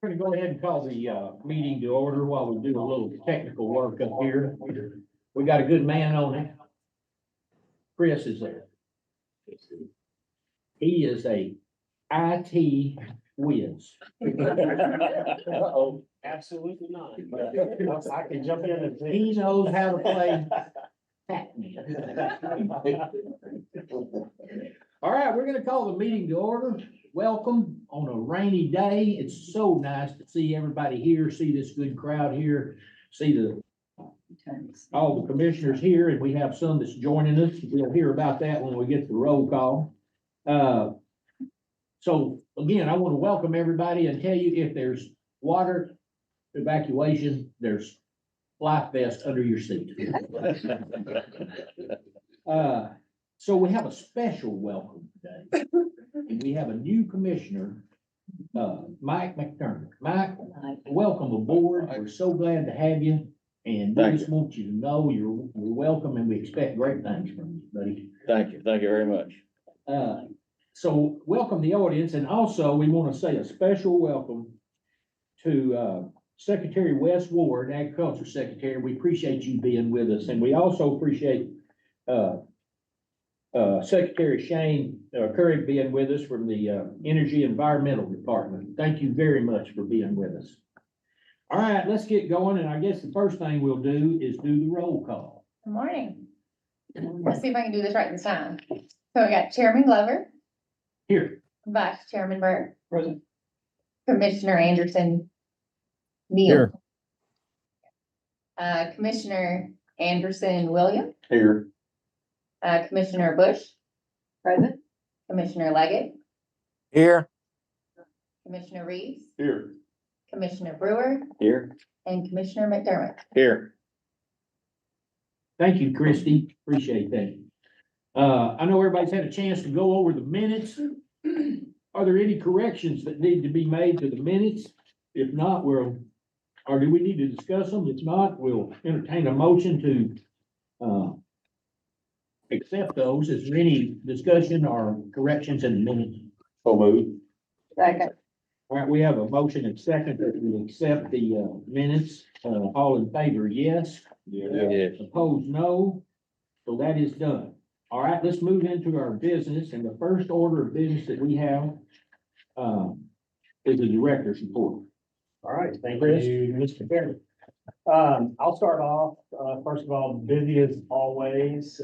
We're gonna go ahead and call the meeting to order while we do a little technical work up here. We got a good man on it. Chris is there. He is a IT whiz. Uh-oh, absolutely not. I can jump in and. He knows how to play Pac-Man. All right, we're gonna call the meeting to order. Welcome on a rainy day. It's so nice to see everybody here, see this good crowd here, see all the commissioners here, and we have some that's joining us. We'll hear about that when we get to the roll call. So again, I want to welcome everybody and tell you if there's water evacuation, there's life vest under your seat. So we have a special welcome today. And we have a new commissioner, Mike McDermott. Mike, welcome aboard. We're so glad to have you. And we just want you to know you're welcome and we expect great things from you, buddy. Thank you very much. So welcome the audience, and also we want to say a special welcome to Secretary Wes Ward, Agriculture Secretary. We appreciate you being with us, and we also appreciate Secretary Shane Curry being with us from the Energy Environmental Department. Thank you very much for being with us. All right, let's get going, and I guess the first thing we'll do is do the roll call. Good morning. Let's see if I can do this right this time. So we got Chairman Glover, Here. Vice Chairman Burke. Present. Commissioner Anderson. Here. Neal. Commissioner Anderson William, Here. Commissioner Bush. Present. Commissioner Leggett, Here. Commissioner Reeves, Here. Commissioner Brewer, Here. and Commissioner McDermott. Here. Thank you, Christie. Appreciate that. I know everybody's had a chance to go over the minutes. Are there any corrections that need to be made to the minutes? If not, or do we need to discuss them? If not, we'll entertain a motion to accept those. Is there any discussion or corrections in the minutes? So moved. Second. All right, we have a motion and second that we accept the minutes. All in favor, yes. Yes. Opposed, no. So that is done. All right, let's move into our business, and the first order of business that we have is the director's report. All right, thank Chris? you, Mr. Chairman. I'll start off, first of all, busy as always,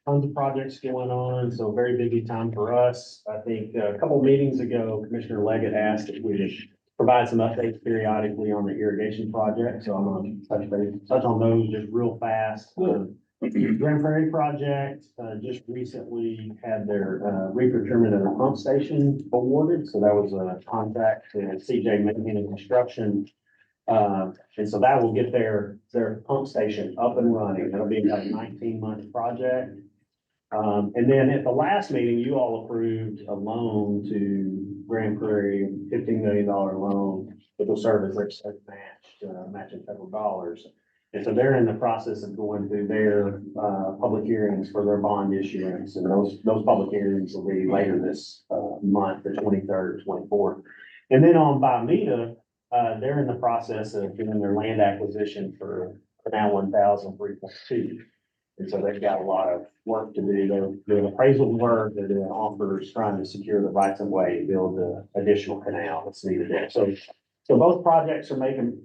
tons of projects going on, so very busy time for us. I think a couple meetings ago, Commissioner Leggett asked if we would provide some updates periodically on the irrigation project, so I'm gonna touch on those just real fast. Grand Prairie project, just recently had their, re-procurement of the pump station awarded, so that was a contract to CJ Making and Construction. And so that will get their pump station up and running. That'll be about a 19-month project. And then at the last meeting, you all approved a loan to Grand Prairie, $15 million loan, which will serve as their matching federal dollars. And so they're in the process of going through their, public hearings for their bond issuance. And those public hearings will be later this, month, the 23rd, 24th. And then on Bimeda, they're in the process of doing their land acquisition for Canal 1000 3.2. And so they've got a lot of work to do. They're doing appraisal work, they're doing offers, trying to secure the rights of way to build the additional canal that's needed there. So both projects are making,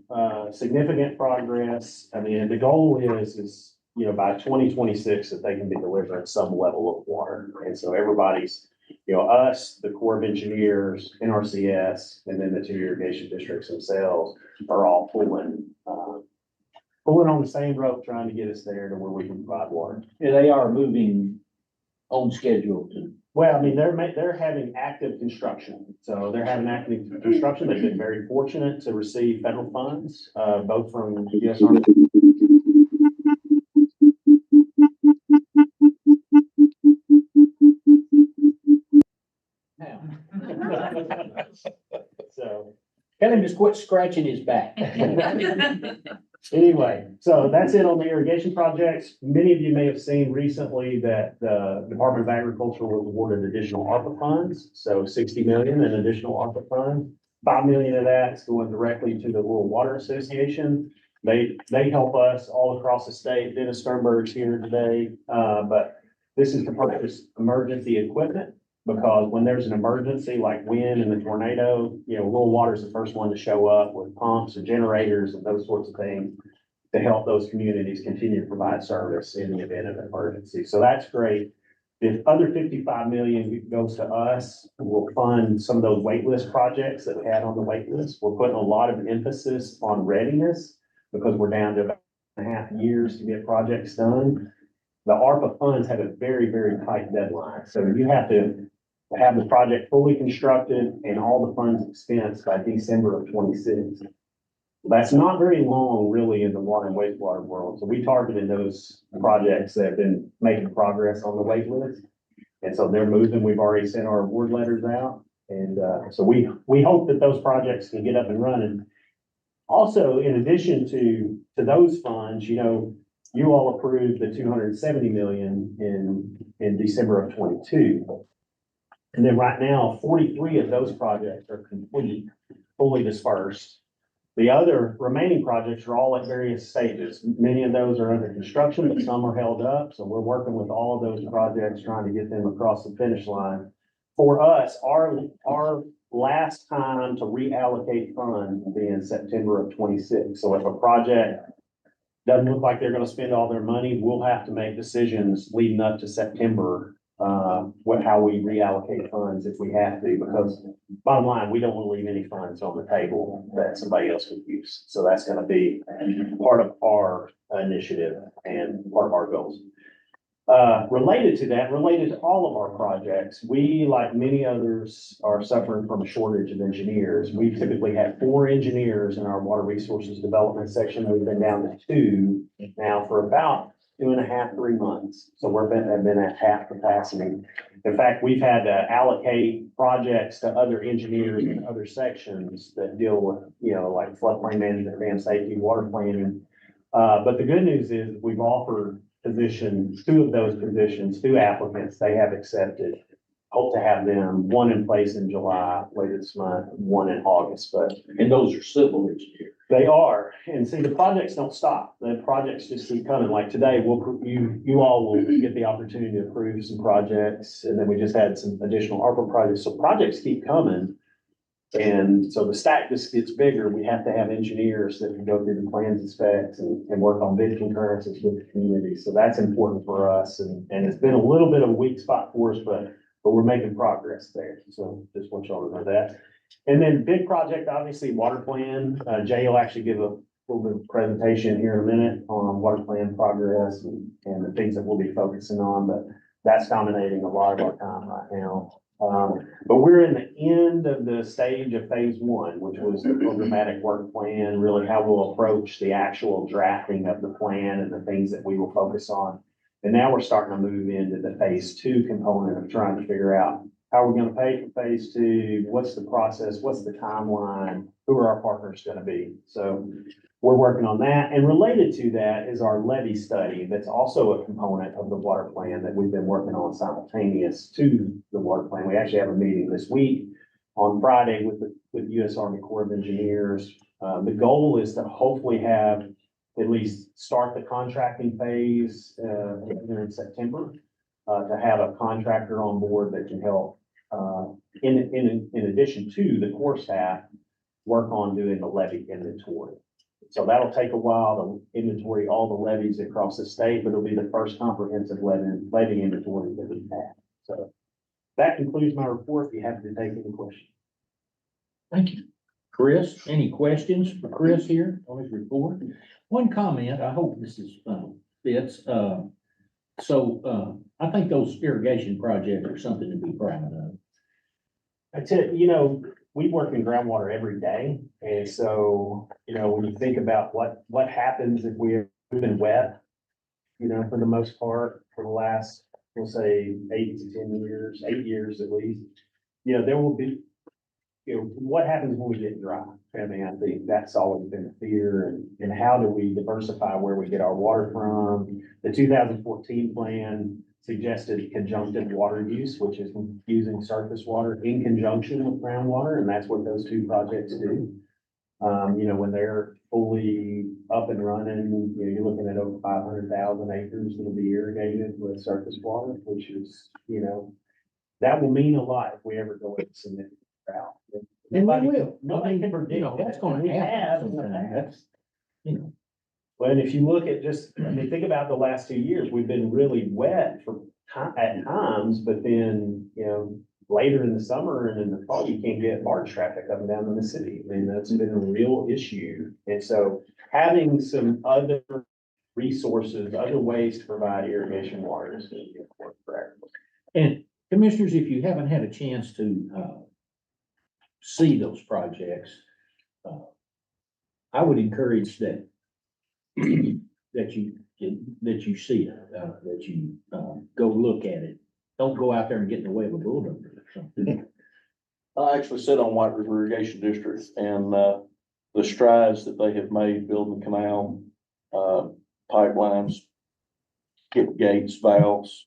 significant progress. I mean, the goal is, by 2026 that they can be delivering some level of water. And so everybody's, us, the Corps of Engineers, NRCS, and then the two irrigation districts themselves are all pulling on the same rope, trying to get us there to where we can provide water. Yeah, they are moving on schedule to. Well, I mean, they're having active construction. So they're having active construction. They've been very fortunate to receive federal funds, both from the U.S. Army. So Tell him to quit scratching his back. anyway, so that's it on the irrigation projects. Many of you may have seen recently that the Department of Agriculture was awarded additional ARPA funds. So 60 million in additional ARPA funds. 5 million of that is going directly to the Rural Water Association. They help us all across the state. Dennis Sternberg's here today, but this is to purchase emergency equipment. Because when there's an emergency like wind and the tornado, rural water is the first one to show up with pumps and generators and those sorts of things to help those communities continue to provide service in the event of an emergency. So that's great. The other 55 million goes to us. We'll fund some of those wait list projects that we had on the wait list. We're putting a lot of emphasis on readiness because we're down to about 2.5 years to get projects done. The ARPA funds have a very, very tight deadline. So you have to have the project fully constructed and all the funds expensed by December of 26. That's not very long really in the water and wastewater world. So we targeted those projects that have been making progress on the wait list. And so they're moving. We've already sent our award letters out. And so we hope that those projects can get up and running. Also, in addition to those funds, you all approved the 270 million in December of 22. And then right now, 43 of those projects are complete, fully dispersed. The other remaining projects are all at various stages. Many of those are under construction, but some are held up. So we're working with all of those projects, trying to get them across the finish line. For us, our last time to reallocate funds will be in September of 26. So if a project doesn't look like they're going to spend all their money, we'll have to make decisions leading up to September, how we reallocate funds if we have to, because bottom line, we don't want to leave any funds on the table that somebody else could use. So that's going to be part of our initiative and part of our goals. Related to that, related to all of our projects, we, like many others, are suffering from a shortage of engineers. We typically have 4 engineers in our water resources development section. We've been down to 2 now for about 2.5, 3 months. So have been at half capacity. In fact, we've had to allocate projects to other engineers in other sections that deal with, like floodplain management, dam safety, water planning. But the good news is we've offered positions, 2 of those positions, 2 applicants they have accepted. Hope to have them, 1 in place in July, later this month, 1 in August, And those are civil engineers. they are. And see, the projects don't stop. The projects just keep coming. Like today, you all will get the opportunity to approve some projects. And then we just had some additional ARPA projects. So projects keep coming. And so the stack just gets bigger. We have to have engineers that can go through the plans and specs and work on bid concurrences with the community. So that's important for us. And it's been a little bit of a weak spot for us, but we're making progress there. So just want y'all to know that. And then big project, obviously, water plan. Jay will actually give a little bit of presentation here in a minute on water plan progress and the things that we'll be focusing on, but that's dominating a lot of our time right now. But we're in the end of the stage of phase 1, which was the programmatic work plan, really how we'll approach the actual drafting of the plan and the things that we will focus on. And now we're starting to move into the phase 2 component of trying to figure out how we're going to pay for phase 2, what's the process, what's the timeline, who are our partners going to be. So we're working on that. And related to that is our levy study. That's also a component of the water plan that we've been working on simultaneous to the water plan. We actually have a meeting this week on Friday with U.S. Army Corps of Engineers. The goal is to hopefully have at least start the contracting phase in September to have a contractor on board that can help in addition to the core staff work on doing the levy inventory. So that'll take a while to inventory all the levies across the state, but it'll be the first comprehensive levy inventory that we've had. So that concludes my report. Be happy to take any questions. Thank you. Chris, any questions for Chris here on his report? One comment, I hope this is, fits, I think those irrigation projects are something to be proud of. I tell you, we work in groundwater every day. And so, when you think about what happens if we've been wet, for the most part, for the last, we'll say 8 to 10 years, 8 years at least, there will be, what happens when we get dry? I mean, I think that's always been a fear, and how do we diversify where we get our water from? The 2014 plan suggested conjunctive water use, which is using surface water in conjunction with groundwater, and that's what those two projects do. When they're fully up and running, you're looking at over 500,000 acres that'll be irrigated with surface water, which is, that will mean a lot if we ever go into significant drought. And we Nobody can- will. Nobody can predict. That's that. gonna We have happen in the sometime. past. That's, Well, and if you look at think about the last 2 years, we've been really wet at times, but then, later in the summer and in the fall, you can't get barge traffic up and down in the city. I mean, that's been a real issue. And so having some other resources, other ways to provide irrigation water is going to be important for agriculture. and commissioners, if you haven't had a chance to, see those projects, I would encourage that, that you see it, that you, go look at it. Don't go out there and get in the way of a bulldozer or something. I actually sit on White River Irrigation District and, the strides that they have made building the canal, pipelines, skip gates, valves,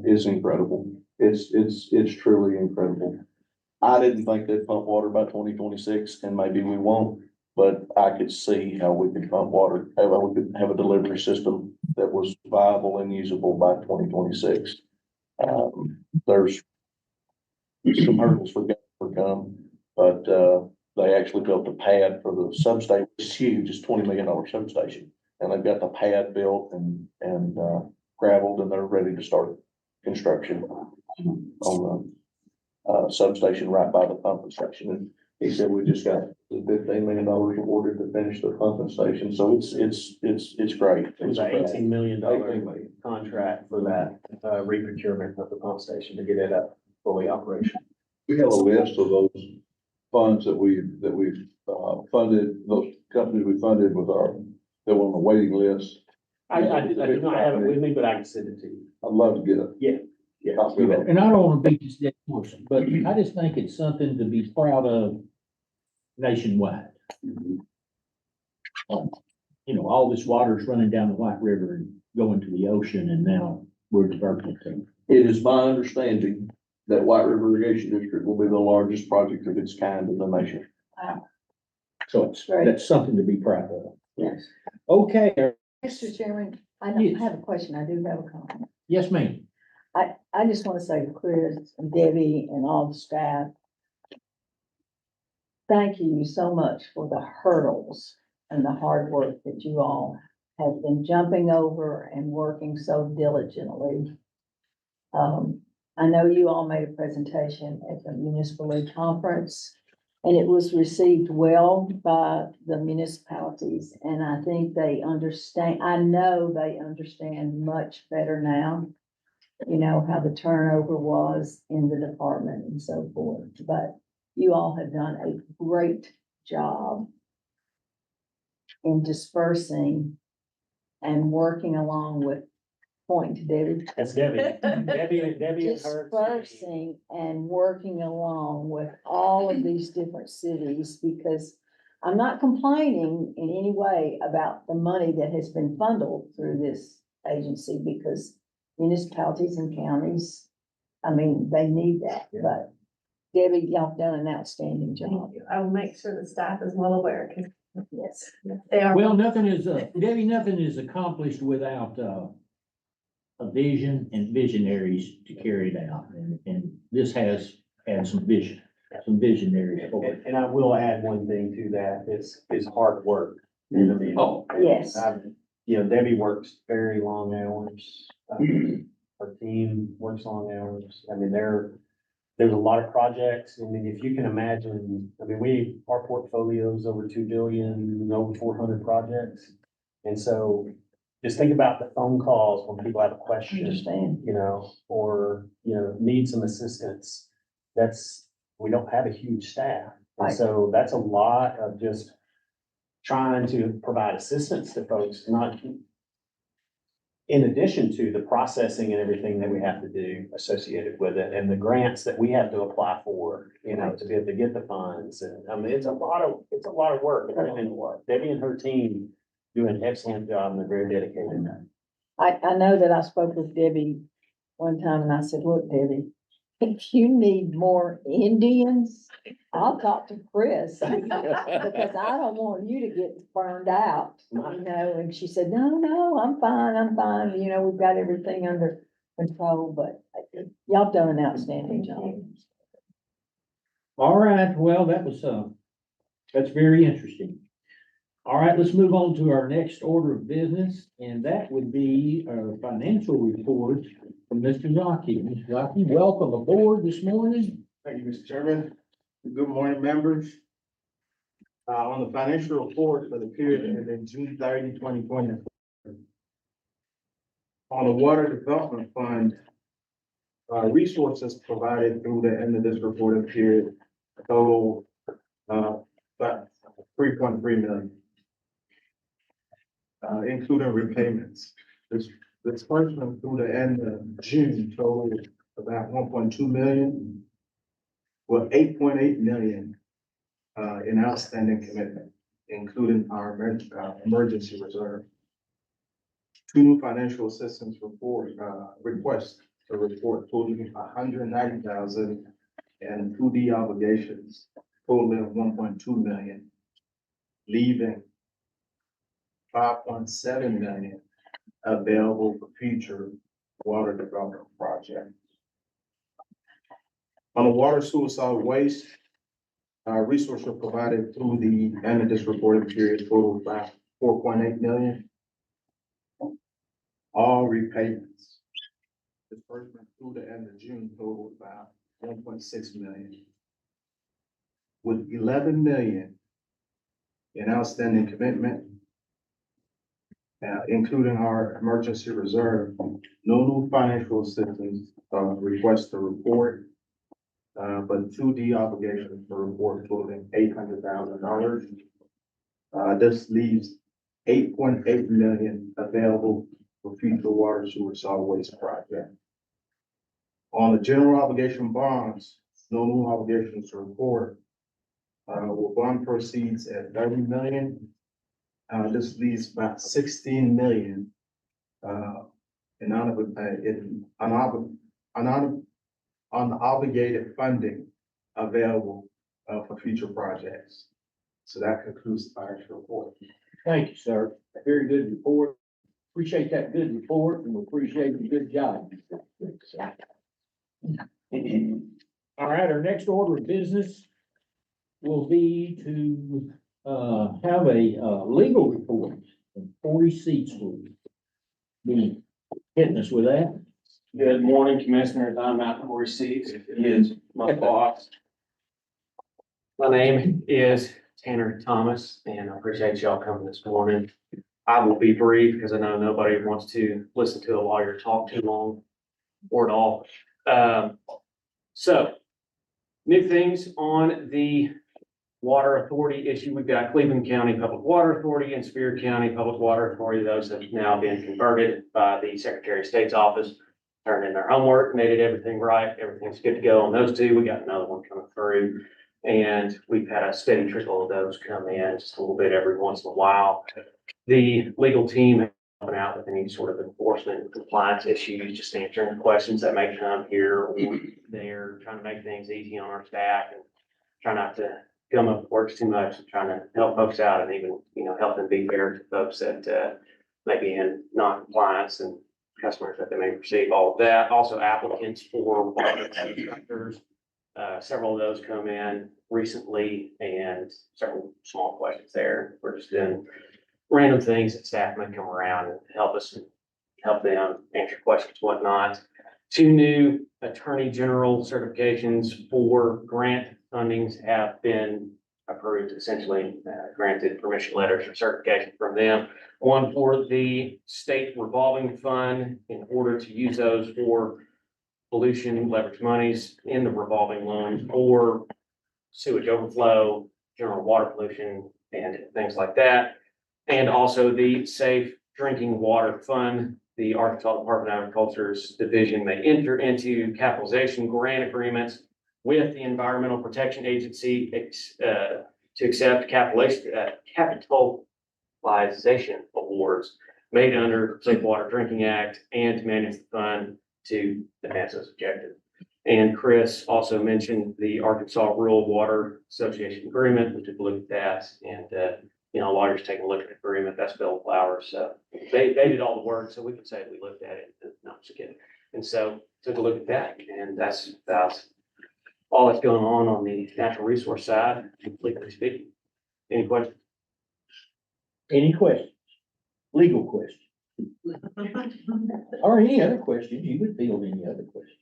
is incredible. It's truly incredible. I didn't think they'd pump water by 2026, and maybe we won't, but I could see how we could pump water, how we could have a delivery system that was viable and usable by 2026. There's some hurdles for got to overcome, but, they actually built a pad for the substation. It's huge. It's $20 million substation. And they've got the pad built and gravelled, and they're ready to start construction on the, substation right by the pumping station. And he said, we just got the $15 million awarded to finish the pumping station. So it's great. It was an $18 million $18 million. contract for that, re-procurement of the pump station to get it up fully operational. We have a list of those funds that we've funded, those companies we funded with that were on the waiting list. I do not have it with me, but I can send it to you. I'd love to get it. Yeah. Copy of it. And I don't wanna beat this dead horse, but I just think it's something to be proud of nationwide. All this water's running down the White River and going to the ocean, and now we're diverting it to. It is my understanding that White River Irrigation District will be the largest project of its kind in the nation. So it's, Right. that's something to be proud of. Yes. Okay, Mr. Chairman, I don't Yes. have a question. I do have a comment. yes, ma'am. I just want to say to Chris and Debbie and all the staff, thank you so much for the hurdles and the hard work that you all have been jumping over and working so diligently. I know you all made a presentation at the municipal league conference, and it was received well by the municipalities, and I think they understand, I know they understand much better now, how the turnover was in the department and so forth, but you all have done a great job in dispersing and working along with, point to Debbie. That's Debbie. Debbie and her. Dispersing and working along with all of these different cities, because I'm not complaining in any way about the money that has been funneled through this agency, because municipalities and counties, they need that, Yeah. but Debbie, y'all have done an outstanding job. I will make sure the staff is well aware, because Yes. they are. Well, nothing is, Debbie, nothing is accomplished without, a vision and visionaries to carry it out. And this has had some visionaries for it. And I will add one thing to that, is hard work. And I mean, Oh, Yes. Debbie works very long hours. Her team works long hours. There's a lot of projects. If you can imagine, our portfolio is over 2 billion, over 400 projects. And so just think about the phone calls when people have a question, Understand. or, need some assistance. We don't have a huge staff. And Right. so that's a lot of just trying to provide assistance to folks, not in addition to the processing and everything that we have to do associated with it, and the grants that we have to apply for, to be able to get the funds. And it's a lot of work. Debbie and her team do an excellent job, and they're very dedicated. I know that I spoke with Debbie one time and I said, look, Debbie, if you need more Indians, I'll talk to Chris. Because I don't want you to get burned out, you know, and she said, no, I'm fine, you know, we've got everything under control, but y'all done an outstanding job. All right, well, that's very interesting. All right, let's move on to our next order of business, and that would be a financial report from Mr. Zaki. Mr. Zaki, welcome aboard this morning. Thank you, Mr. Chairman. Good morning, members. On the financial report for the period ending June 30, 2020. On the Water Development Fund, resources provided through the end of this reporting period total, about 3.3 million. Including repayments. This disbursement through the end of June totaled about 1.2 million. With 8.8 million in outstanding commitment, including our emergency reserve. Two new financial assistance requests to report totaling 190,000 and 2D obligations totaling 1.2 million, leaving 5.7 million available for future water development projects. On the water, sewer, solid waste, resources were provided through the end of this reporting period total about 4.8 million. All repayments. Disbursement through the end of June totaled about 1.6 million. With 11 million in outstanding commitment, including our emergency reserve, no new financial assistance request to report. But 2D obligations for report totaling $800,000. This leaves 8.8 million available for future water, sewer, solid waste project. On the general obligation bonds, no new obligations to report. With bond proceeds at 30 million. This leaves about 16 million unobligated funding available for future projects. So that concludes the financial report. Thank you, sir. A very good report. Appreciate that good report and we appreciate the good job. All right, our next order of business will be to have a legal report. 40 seats will be hitting us with that. Good morning, Commissioners. I'm Malcolm Seats. He is my boss. My name is Tanner Thomas, and I appreciate y'all coming this morning. I will be brief because I know nobody wants to listen to a lawyer talk too long or at all. So, new things on the Water Authority issue. We've got Cleveland County Public Water Authority and Spear County Public Water Authority. Those have now been converted by the Secretary of State's office. Turned in their homework, made it everything right. Everything's good to go on those two. We got another one coming through. And we've had a steady trickle of those come in just a little bit every once in a while. The legal team is helping out with any sort of enforcement and compliance issues, just answering questions that may come here or there, trying to make things easy on our staff and try not to gum up works too much and trying to help folks out and even, help them be fair to folks that may be in non-compliance and customers that they may receive, all of that. Also applicants for water inspectors. Several of those come in recently and several small questions there. We're just doing random things that staff may come around and help us and help them answer questions, whatnot. Two new Attorney General certifications for grant fundings have been approved, essentially granted permission letters or certification from them. One for the state revolving fund in order to use those for pollution leverage monies in the revolving loans or sewage overflow, general water pollution, and things like that. And also the Safe Drinking Water Fund. The Arkansas Department of Agriculture's division may enter into capitalization grant agreements with the Environmental Protection Agency to accept capitalization awards made under Safe Water Drinking Act and to manage the fund to advance this objective. And Chris also mentioned the Arkansas Rural Water Association agreement, we took a look at that, and, lawyers taking a look at the agreement, that's Bill Flowers, so they did all the work, so we can say we looked at it, no, I'm just kidding. And so took a look at that, and that's all that's going on the natural resource side, completely speaking. Any questions? Any questions? Legal questions? Or any other questions? You would field any other questions?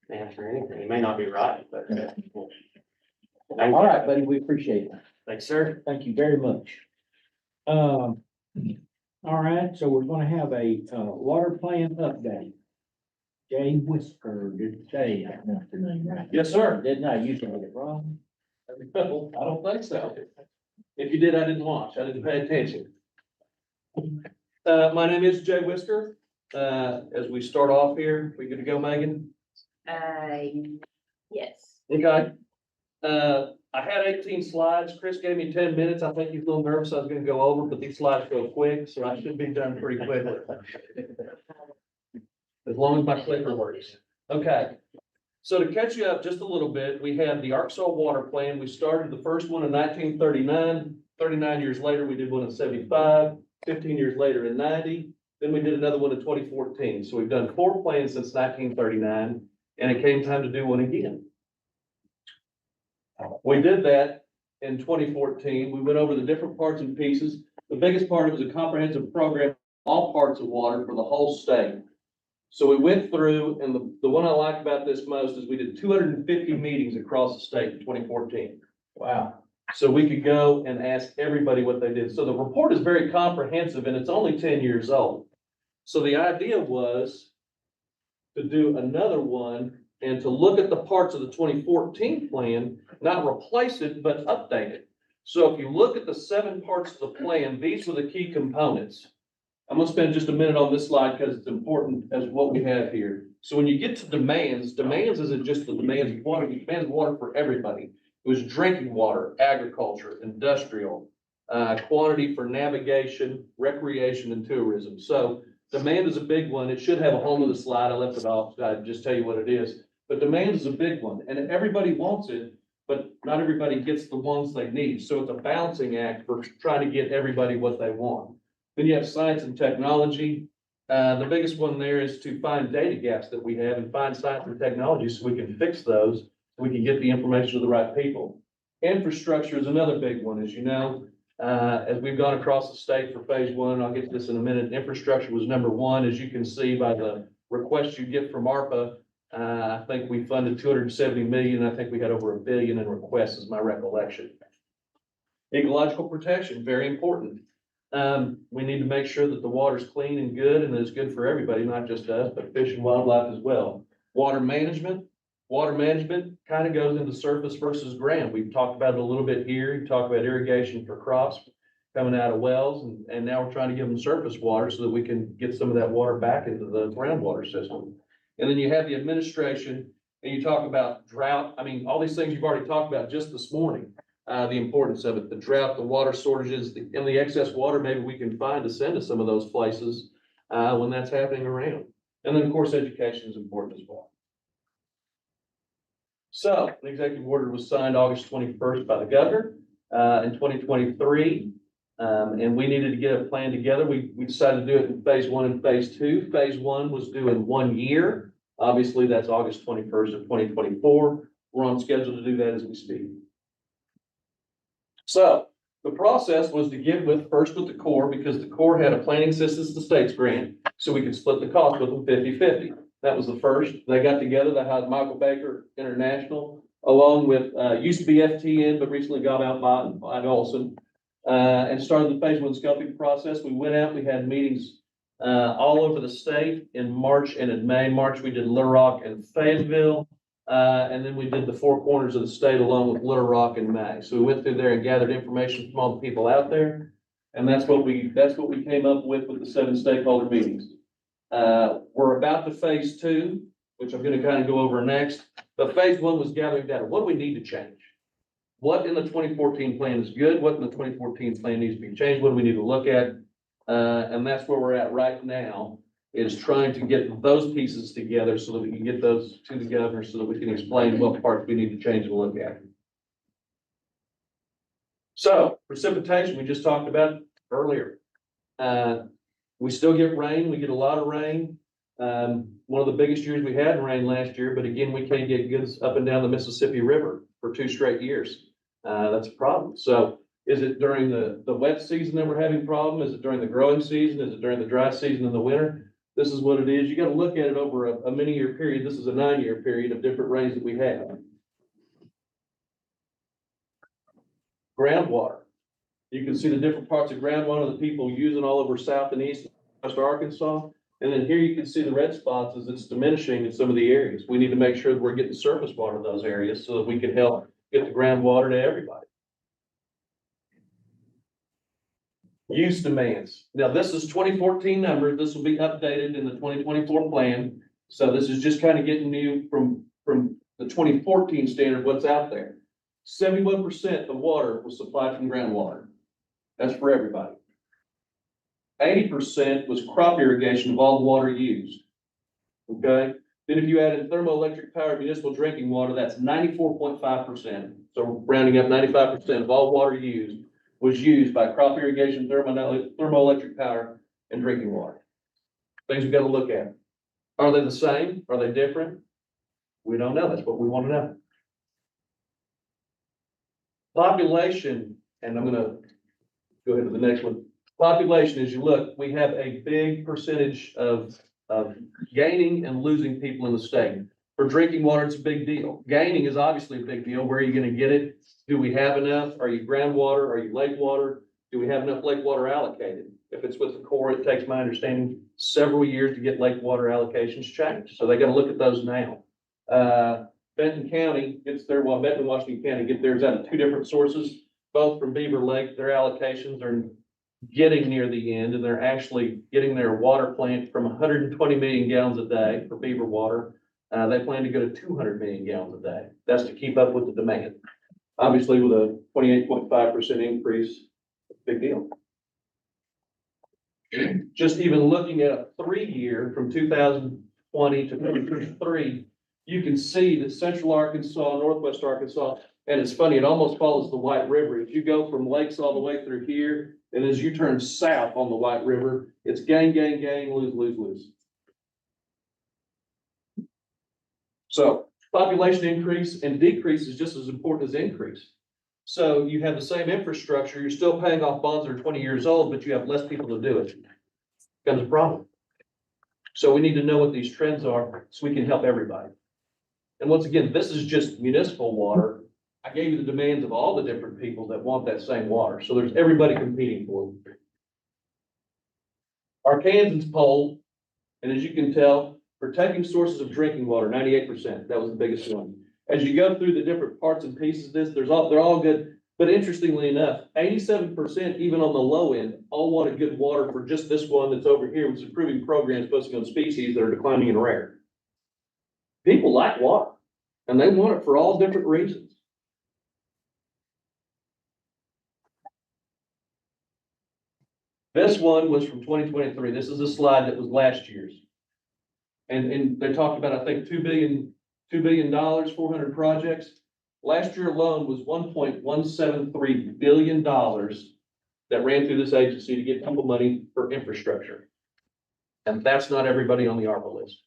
Answer anything, it may not be right, but. All right, buddy, we appreciate it. Thanks, sir. Thank you very much. All right, so we're gonna have a, water plan update. Jay Whisker, did say, I pronounced your name right. Yes, sir. Didn't I? You said it wrong. No, I don't think so. If you did, I didn't watch. I didn't pay attention. My name is Jay Whisker. As we start off here, we good to go, Megan? Yes. Okay. I had 18 slides. Chris gave me 10 minutes. I think he's a little nervous. I was gonna go over, but these slides go quick, so I should be done pretty quickly. As long as my clicker works. Okay. So to catch you up just a little bit, we had the Arkansas Water Plan. We started the first one in 1939. 39 years later, we did one in 75, 15 years later in 90. Then we did another one in 2014. So we've done 4 plans since 1939, and it came time to do one again. We did that in 2014. We went over the different parts and pieces. The biggest part was a comprehensive program, all parts of water for the whole state. So we went through, and the one I like about this most is we did 250 meetings across the state in 2014. Wow. So we could go and ask everybody what they did. So the report is very comprehensive, and it's only 10 years old. So the idea was to do another one and to look at the parts of the 2014 plan, not replace it, but update it. So if you look at the 7 parts of the plan, these were the key components. I'm gonna spend just a minute on this slide because it's important as what we have here. So when you get to demands isn't just the demands of water, it demands water for everybody. It was drinking water, agriculture, industrial, quantity for navigation, recreation, and tourism. So demand is a big one. It should have a home of the slide. I left it off. I just tell you what it is. But demand is a big one, and everybody wants it, but not everybody gets the ones they need. So it's a balancing act for trying to get everybody what they want. Then you have science and technology. The biggest one there is to find data gaps that we have and find science and technology so we can fix those, so we can get the information to the right people. Infrastructure is another big one, as you know. As we've gone across the state for phase 1, I'll get to this in a minute, infrastructure was number 1. As you can see by the requests you get from ARPA, I think we funded 270 million. I think we had over $1 billion in requests is my recollection. Ecological protection, very important. We need to make sure that the water's clean and good and that it's good for everybody, not just us, but fish and wildlife as well. Water management kind of goes into surface versus ground. We've talked about it a little bit here. You talk about irrigation for crops coming out of wells, and now we're trying to give them surface water so that we can get some of that water back into the groundwater system. And then you have the administration, and you talk about drought. I mean, all these things you've already talked about just this morning. The importance of it, the drought, the water shortages, and the excess water maybe we can find to send to some of those places when that's happening around. And then, of course, education is important as well. So the executive order was signed August 21st by the governor in 2023. And we needed to get a plan together. We decided to do it in phase 1 and phase 2. Phase 1 was due in 1 year. Obviously, that's August 21st of 2024. We're on schedule to do that as we speak. So the process was to get first with the Corps, because the Corps had a planning assistance to states grant, so we could split the cost with them 50-50. That was the first. They got together. They had Michael Baker International, along with, used to be FTN, but recently got out by Olson, and started the phase 1 scoping process. We went out, we had meetings, all over the state in March and in May. March, we did Little Rock and Fayetteville. And then we did the 4 corners of the state along with Little Rock in May. So we went through there and gathered information from all the people out there. And that's what we came up with the 7 stakeholder meetings. We're about to phase 2, which I'm going to kind of go over next. But phase 1 was gathering data. What do we need to change? What in the 2014 plan is good? What in the 2014 plan needs to be changed? What do we need to look at? And that's where we're at right now. is trying to get those pieces together so that we can get those to the governor so that we can explain what parts we need to change and look at. So precipitation, we just talked about earlier. We still get rain, we get a lot of rain. One of the biggest years we had in rain last year, but again, we can't get goods up and down the Mississippi River for 2 straight years. That's a problem. So is it during the wet season that we're having problem? Is it during the growing season? Is it during the dry season in the winter? This is what it is. You got to look at it over a many-year period. This is a 9-year period of different rains that we have. Groundwater. You can see the different parts of groundwater that people using all over South and East West Arkansas. And then here you can see the red spots as it's diminishing in some of the areas. We need to make sure that we're getting surface water in those areas so that we can help get the groundwater to everybody. Use demands. Now, this is 2014 numbers. This will be updated in the 2024 plan. So this is just kind of getting new from the 2014 standard, what's out there. 71% of water was supplied from groundwater. That's for everybody. 80% was crop irrigation of all the water used. Okay? Then if you add in thermoelectric power municipal drinking water, that's 94.5%. So rounding up 95% of all water used was used by crop irrigation, thermoelectric power, and drinking water. Things we've got to look at. Are they the same? Are they different? We don't know. That's what we want to know. Population, and I'm gonna go ahead to the next one. Population, as you look, we have a big percentage of gaining and losing people in the state. For drinking water, it's a big deal. Gaining is obviously a big deal. Where are you gonna get it? Do we have enough? Are you groundwater? Are you lake water? Do we have enough lake water allocated? If it's with the Corps, it takes, my understanding, several years to get lake water allocations changed. So they gotta look at those now. Benton County gets their, well, Benton and Washington County get theirs out of 2 different sources, both from Beaver Lake. Their allocations are getting near the end, and they're actually getting their water plant from 120 million gallons a day for Beaver water. They plan to go to 200 million gallons a day. That's to keep up with the demand. Obviously, with a 28.5% increase, big deal. Just even looking at a 3-year from 2020 to 2023, you can see that Central Arkansas, Northwest Arkansas, and it's funny, it almost follows the White River. If you go from lakes all the way through here, and as you turn south on the White River, it's gain, gain, gain, lose, lose, lose. So population increase and decrease is just as important as increase. So you have the same infrastructure, you're still paying off bonds that are 20 years old, but you have less people to do it. Becomes a problem. So we need to know what these trends are so we can help everybody. And once again, this is just municipal water. I gave you the demands of all the different people that want that same water. So there's everybody competing for it. Arkansans poll, and as you can tell, protecting sources of drinking water, 98%. That was the biggest one. As you go through the different parts and pieces of this, they're all good. But interestingly enough, 87%, even on the low end, all wanted good water for just this one that's over here, which is improving programs focusing on species that are declining and rare. People like water, and they want it for all different reasons. This one was from 2023. This is a slide that was last year's. And they talked about, I think, $2 billion, 400 projects. Last year alone was $1.173 billion that ran through this agency to get people money for infrastructure. And that's not everybody on the ARPA list.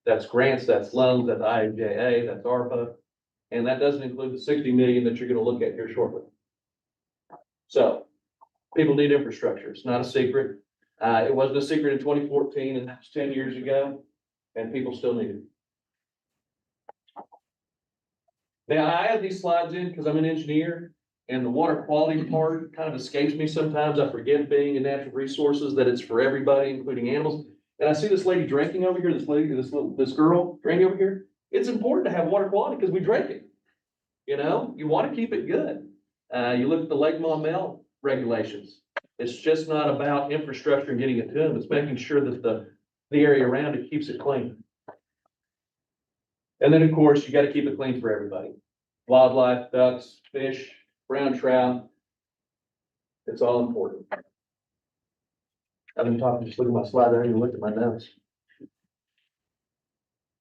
That's grants, that's loans, that's IIJA, that's ARPA, and that doesn't include the 60 million that you're gonna look at here shortly. So, people need infrastructure. It's not a secret. It wasn't a secret in 2014, and that's 10 years ago, and people still need it. Now, I have these slides in because I'm an engineer, and the water quality part kind of escapes me sometimes. I forget, being in natural resources, that it's for everybody, including animals. And I see this lady drinking over here, this girl drinking over here. It's important to have water quality because we drink it. You know, you want to keep it good. You look at the Lake Maumelle regulations. It's just not about infrastructure and getting it to them. It's making sure that the area around it keeps it clean. And then, of course, you got to keep it clean for everybody. Wildlife, ducks, fish, brown trout. It's all important. I've been talking, just look at my slide, I haven't even looked at my notes.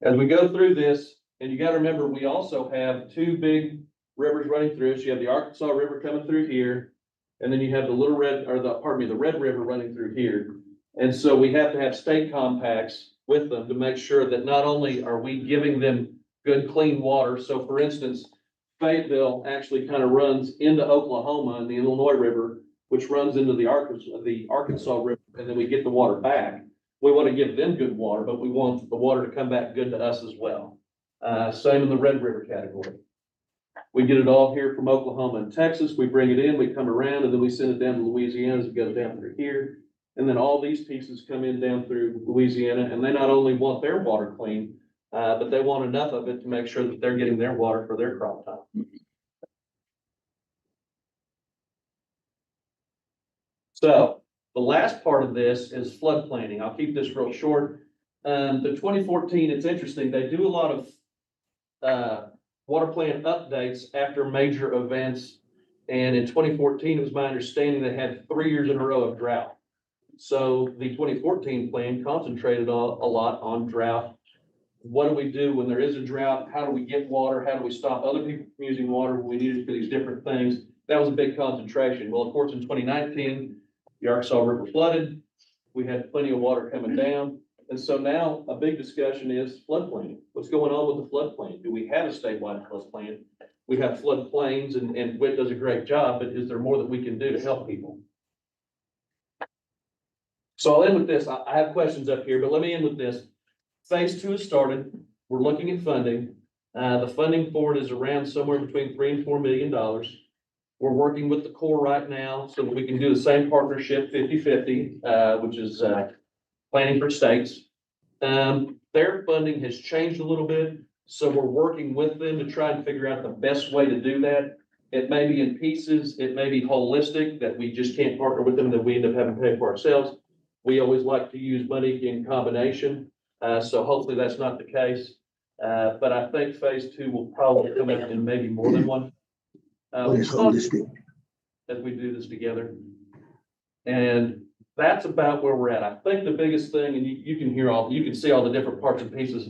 As we go through this, and you gotta remember, we also have two big rivers running through us. You have the Arkansas River coming through here, and then you have the Little Red, or the Red River running through here. And so we have to have state compacts with them to make sure that not only are we giving them good, clean water. So for instance, Fayetteville actually kind of runs into Oklahoma and the Illinois River, which runs into the Arkansas River, and then we get the water back. We want to give them good water, but we want the water to come back good to us as well. Same in the Red River category. We get it all here from Oklahoma and Texas. We bring it in, we come around, and then we send it down to Louisiana as it goes down through here. And then all these pieces come in down through Louisiana, and they not only want their water clean, but they want enough of it to make sure that they're getting their water for their crop time. So the last part of this is flood planning. I'll keep this real short. The 2014, it's interesting, they do a lot of water plan updates after major events. And in 2014, it was my understanding they had 3 years in a row of drought. So the 2014 plan concentrated a lot on drought. What do we do when there is a drought? How do we get water? How do we stop other people from using water when we need it for these different things? That was a big concentration. Well, of course, in 2019, the Arkansas River flooded. We had plenty of water coming down. And so now a big discussion is floodplain. What's going on with the floodplain? Do we have a statewide floodplain? We have floodplains and WIT does a great job, but is there more that we can do to help people? So I'll end with this. I have questions up here, but let me end with this. Phase 2 has started. We're looking at funding. The funding for it is around somewhere between $3 and $4 million. We're working with the Corps right now so that we can do the same partnership 50-50, which is planning for states. Their funding has changed a little bit, so we're working with them to try and figure out the best way to do that. It may be in pieces, it may be holistic, that we just can't partner with them, that we end up having to pay for ourselves. We always like to use money in combination, so hopefully that's not the case. But I think phase 2 will probably come in maybe more than one. As we do this together. And that's about where we're at. I think the biggest thing, and you can see all the different parts and pieces.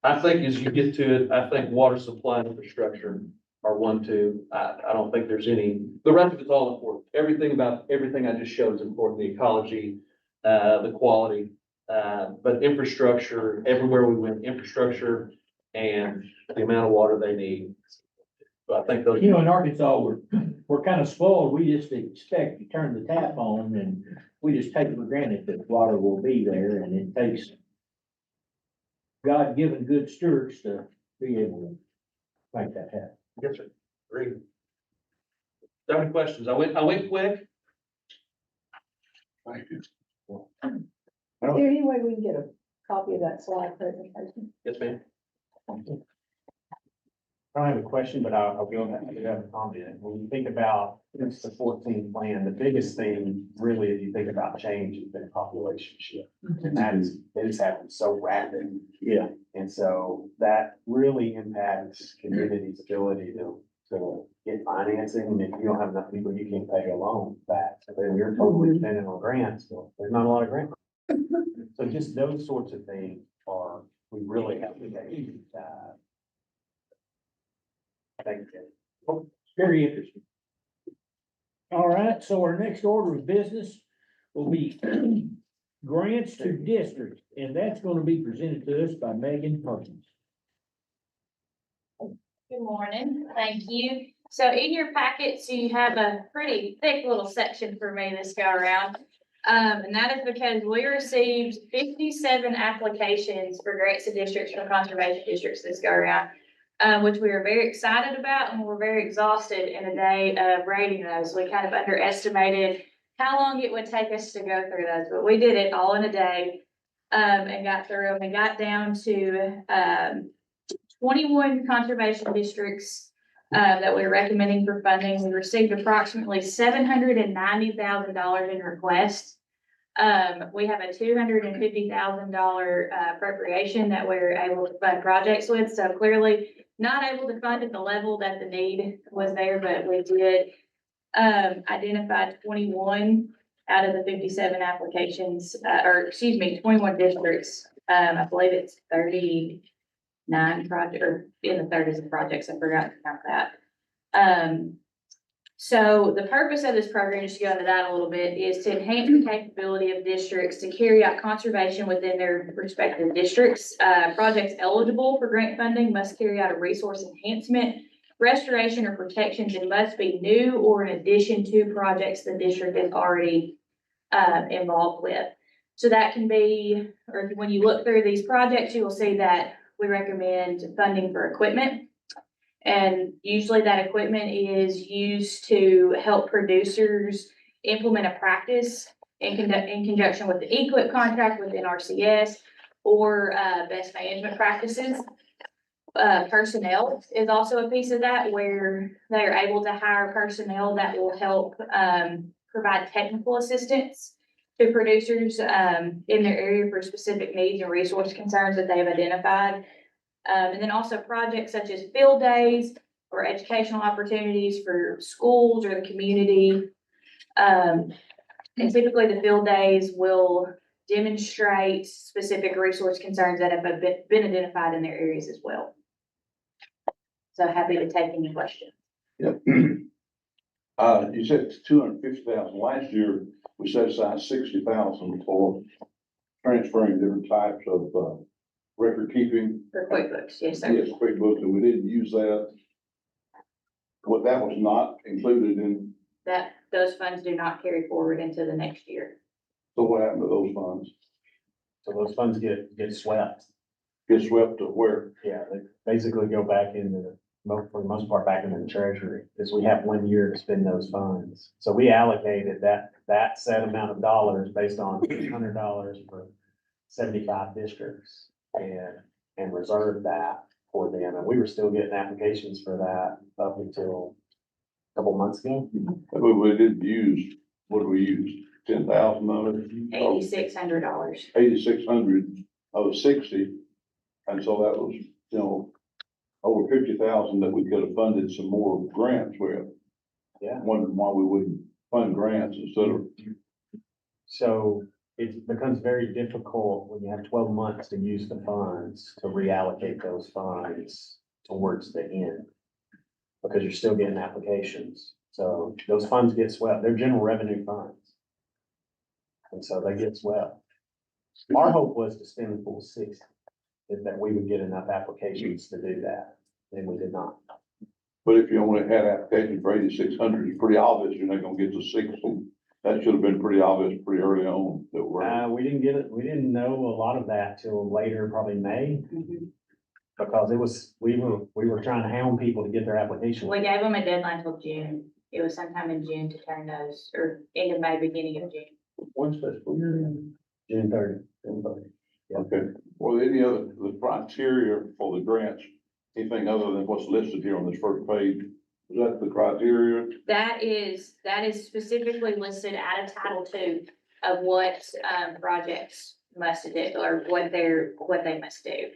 I think as you get to it, I think water supply and infrastructure are 1, 2. I don't think there's any, the rest of it's all important. Everything about everything I just showed is important. The ecology, the quality, but infrastructure, everywhere we went, infrastructure and the amount of water they need. So I think those. You know, in Arkansas, we're kind of spoiled. We just expect to turn the tap on and we just take it for granted that water will be there, and it takes God-given good stewards to be able to make that happen. Yes, sir. Great. Do you have any questions? I went quick. Thank you. Is there any way we can get a copy of that slide presentation? Yes, ma'am. I don't have a question, but I'll go ahead and have a comment. When you think about the 14 plan, the biggest thing really, if you think about change, has been population shift. And that is happened so rapid. Yeah. And so that really impacts community's ability to get financing. And if you don't have enough people, you can't pay a loan back. So then you're totally dependent on grants. So there's not a lot of grants. So just those sorts of things we really have to take. Thank you. Very interesting. All right, so our next order of business will be grants to districts, and that's going to be presented to us by Megan Perkins. Good morning, thank you. So in your packets, you have a pretty thick little section for me this go around. And that is because we received 57 applications for grants to districts from conservation districts this go around. Which we were very excited about, and we're very exhausted in a day of rating those. We kind of underestimated how long it would take us to go through those, but we did it all in a day, and got through them. We got down to 21 conservation districts that we were recommending for funding. We received approximately $790,000 in requests. We have a $250,000 appropriation that we're able to fund projects with. So clearly not able to fund at the level that the need was there, but we did identify 21 out of the 57 applications, or excuse me, 21 districts. I believe it's 39 project, or in the 30s of projects. I forgot to count that. So the purpose of this program, just to go into that a little bit, is to enhance the capability of districts to carry out conservation within their respective districts. Projects eligible for grant funding must carry out a resource enhancement, restoration, or protections, and must be new or in addition to projects the district is already involved with. So that can be, or when you look through these projects, you will see that we recommend funding for equipment. And usually that equipment is used to help producers implement a practice in conjunction with the EQIP contract with NRCS or best management practices. Personnel is also a piece of that, where they are able to hire personnel that will help provide technical assistance to producers in their area for specific needs and resource concerns that they have identified. And then also projects such as field days or educational opportunities for schools or the community. And typically the field days will demonstrate specific resource concerns that have been identified in their areas as well. So happy to take any questions. Yep. You said 250,000. Last year, we set aside 60,000 for transferring different types of, record keeping. For QuickBooks, yes, sir. Yes, QuickBooks, and we didn't use that. What, that was not included in, That, those funds do not carry forward into the next year. so what happened to those funds? So those funds get swept. Get swept to where? Yeah, they basically go back into, for the most part, back into the treasury, because we have 1 year to spend those funds. So we allocated that set amount of dollars based on $100 for 75 districts and reserved that for them. And we were still getting applications for that up until a couple months ago. But we didn't use, what did we use? 10,000 of it? $8,600. 8,600 of 60. And so that was, you know, over 50,000 that we could have funded some more grants with. Yeah. Wondering why we wouldn't fund grants instead of, So it becomes very difficult when you have 12 months to use the funds to reallocate those funds towards the end. Because you're still getting applications. So those funds get swept. They're general revenue funds. And so they get swept. Our hope was to spend the full 60, is that we would get enough applications to do that, and we did not. but if you only had applications for 8,600, it's pretty obvious you're not gonna get to 60. That should have been pretty obvious pretty early on that we're. We didn't get it, we didn't know a lot of that till later, probably May, because we were trying to hound people to get their application. We gave them a deadline till June. It was sometime in June to turn those, or end of May, beginning of June. When's fiscal year end? June 30. Okay, well, any other, the criteria for the grants, anything other than what's listed here on this first page? Is that the criteria? That is specifically listed out of Title II of what, projects must do, or what they must do.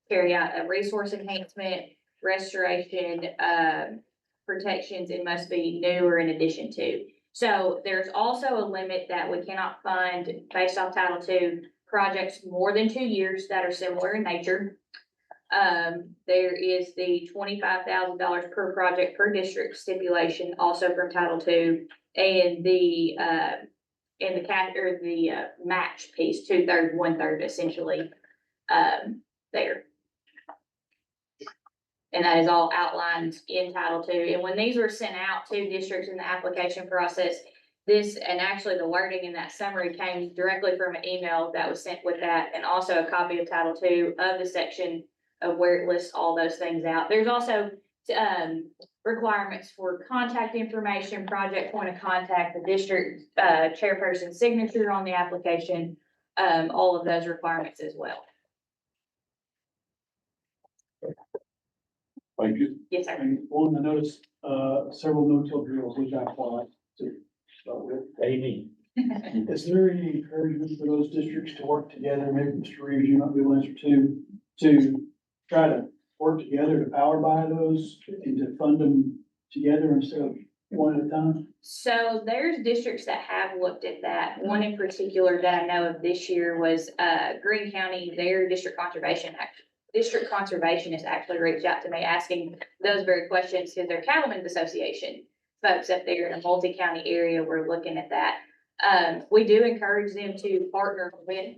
Carry out a resource enhancement, restoration, protections, and must be new or in addition to. So there's also a limit that we cannot fund based off Title II projects more than 2 years that are similar in nature. There is the $25,000 per project per district stipulation also from Title II, and the match piece, 2/3, 1/3 essentially, there. And that is all outlined in Title II. And when these were sent out to districts in the application process, and actually the wording in that summary came directly from an email that was sent with that, and also a copy of Title II of the section of where it lists all those things out. There's also requirements for contact information, project point of contact, the district chairperson's signature on the application, all of those requirements as well. Thank you. Yes, sir. And on the notice, several no-till drills, which I applied to start with. Amy, Is there any encouragement for those districts to work together, maybe Mr. Reeves, you might be able to answer too, to try to work together to power buy those and to fund them together instead of one at a time? So there's districts that have looked at that. One in particular that I know of this year was, Greene County, their District Conservationist actually reached out to me asking those very questions to their Cattlemen's Association. Folks up there in a multi-county area were looking at that. We do encourage them to partner with,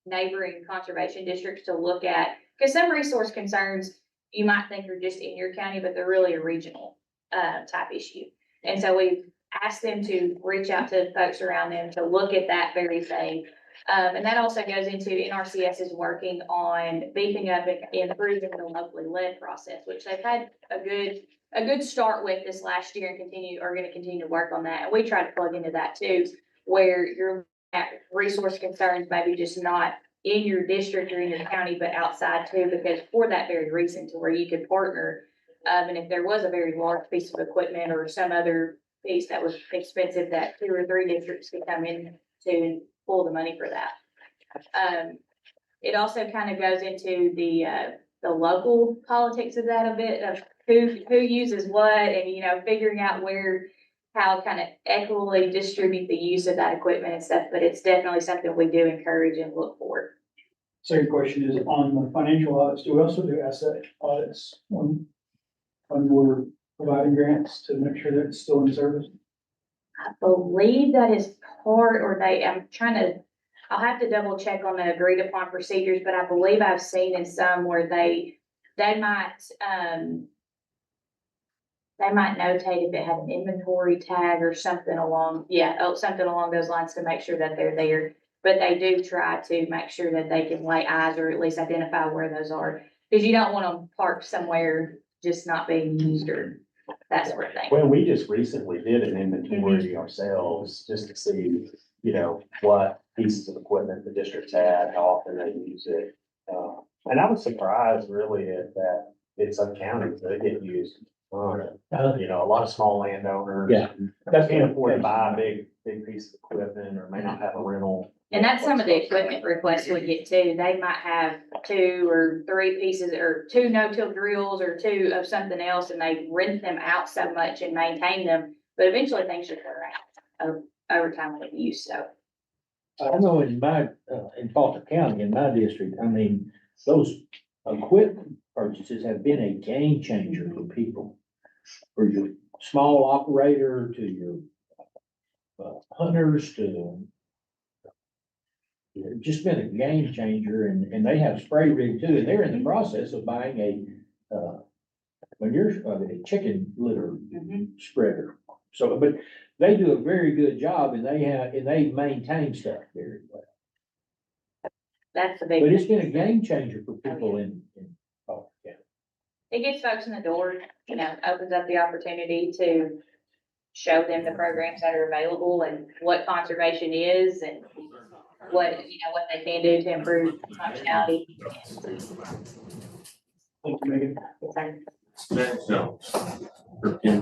neighboring conservation districts to look at, because some resource concerns you might think are just in your county, but they're really a regional, type issue. And so we've asked them to reach out to folks around them to look at that very thing. And that also goes into NRCS is working on beefing up and improving the locally led process, which they've had a good start with this last year and are gonna continue to work on that. And we try to plug into that too, where you're at resource concerns, maybe just not in your district or in your county, but outside too, because for that very reason, to where you could partner. And if there was a very large piece of equipment or some other piece that was expensive, that 2 or 3 districts could come in to pull the money for that. It also kind of goes into the local politics of that a bit, of who uses what, and, figuring out how kind of equitably distribute the use of that equipment and stuff, but it's definitely something we do encourage and look for. Second question is on the financial audits, do we also do asset audits when we're providing grants to make sure that it's still in service? I believe that is part, I'll have to double check on the agreed upon procedures, but I believe I've seen in some where they might notate if it had an inventory tag or something something along those lines to make sure that they're there. But they do try to make sure that they can lay eyes or at least identify where those are, because you don't want them parked somewhere just not being used or that sort of thing. Well, we just recently did an inventory ourselves, just to see, what pieces of equipment the districts had, how often they use it. And I was surprised really at that in some counties that get used. A lot of small landowners. Yeah. That can't afford to buy a big piece of equipment or may not have a rental. And that's some of the equipment requests we get too. They might have 2 or 3 pieces or 2 no-till drills or 2 of something else, and they rent them out so much and maintain them. But eventually things should wear out over time with use, so. I know in Faulkner County, in my district, those equipment purchases have been a game changer for people. For your small operator, to your hunters, it's just been a game changer, and they have spray rig too, and they're in the process of buying a chicken litter spreader. So, but they do a very good job, and they maintain stuff very well. That's the big. But it's been a game changer for people in Faulkner County. It gets folks in the door, opens up the opportunity to show them the programs that are available and what conservation is and what they can do to improve functionality. Thank you, Megan.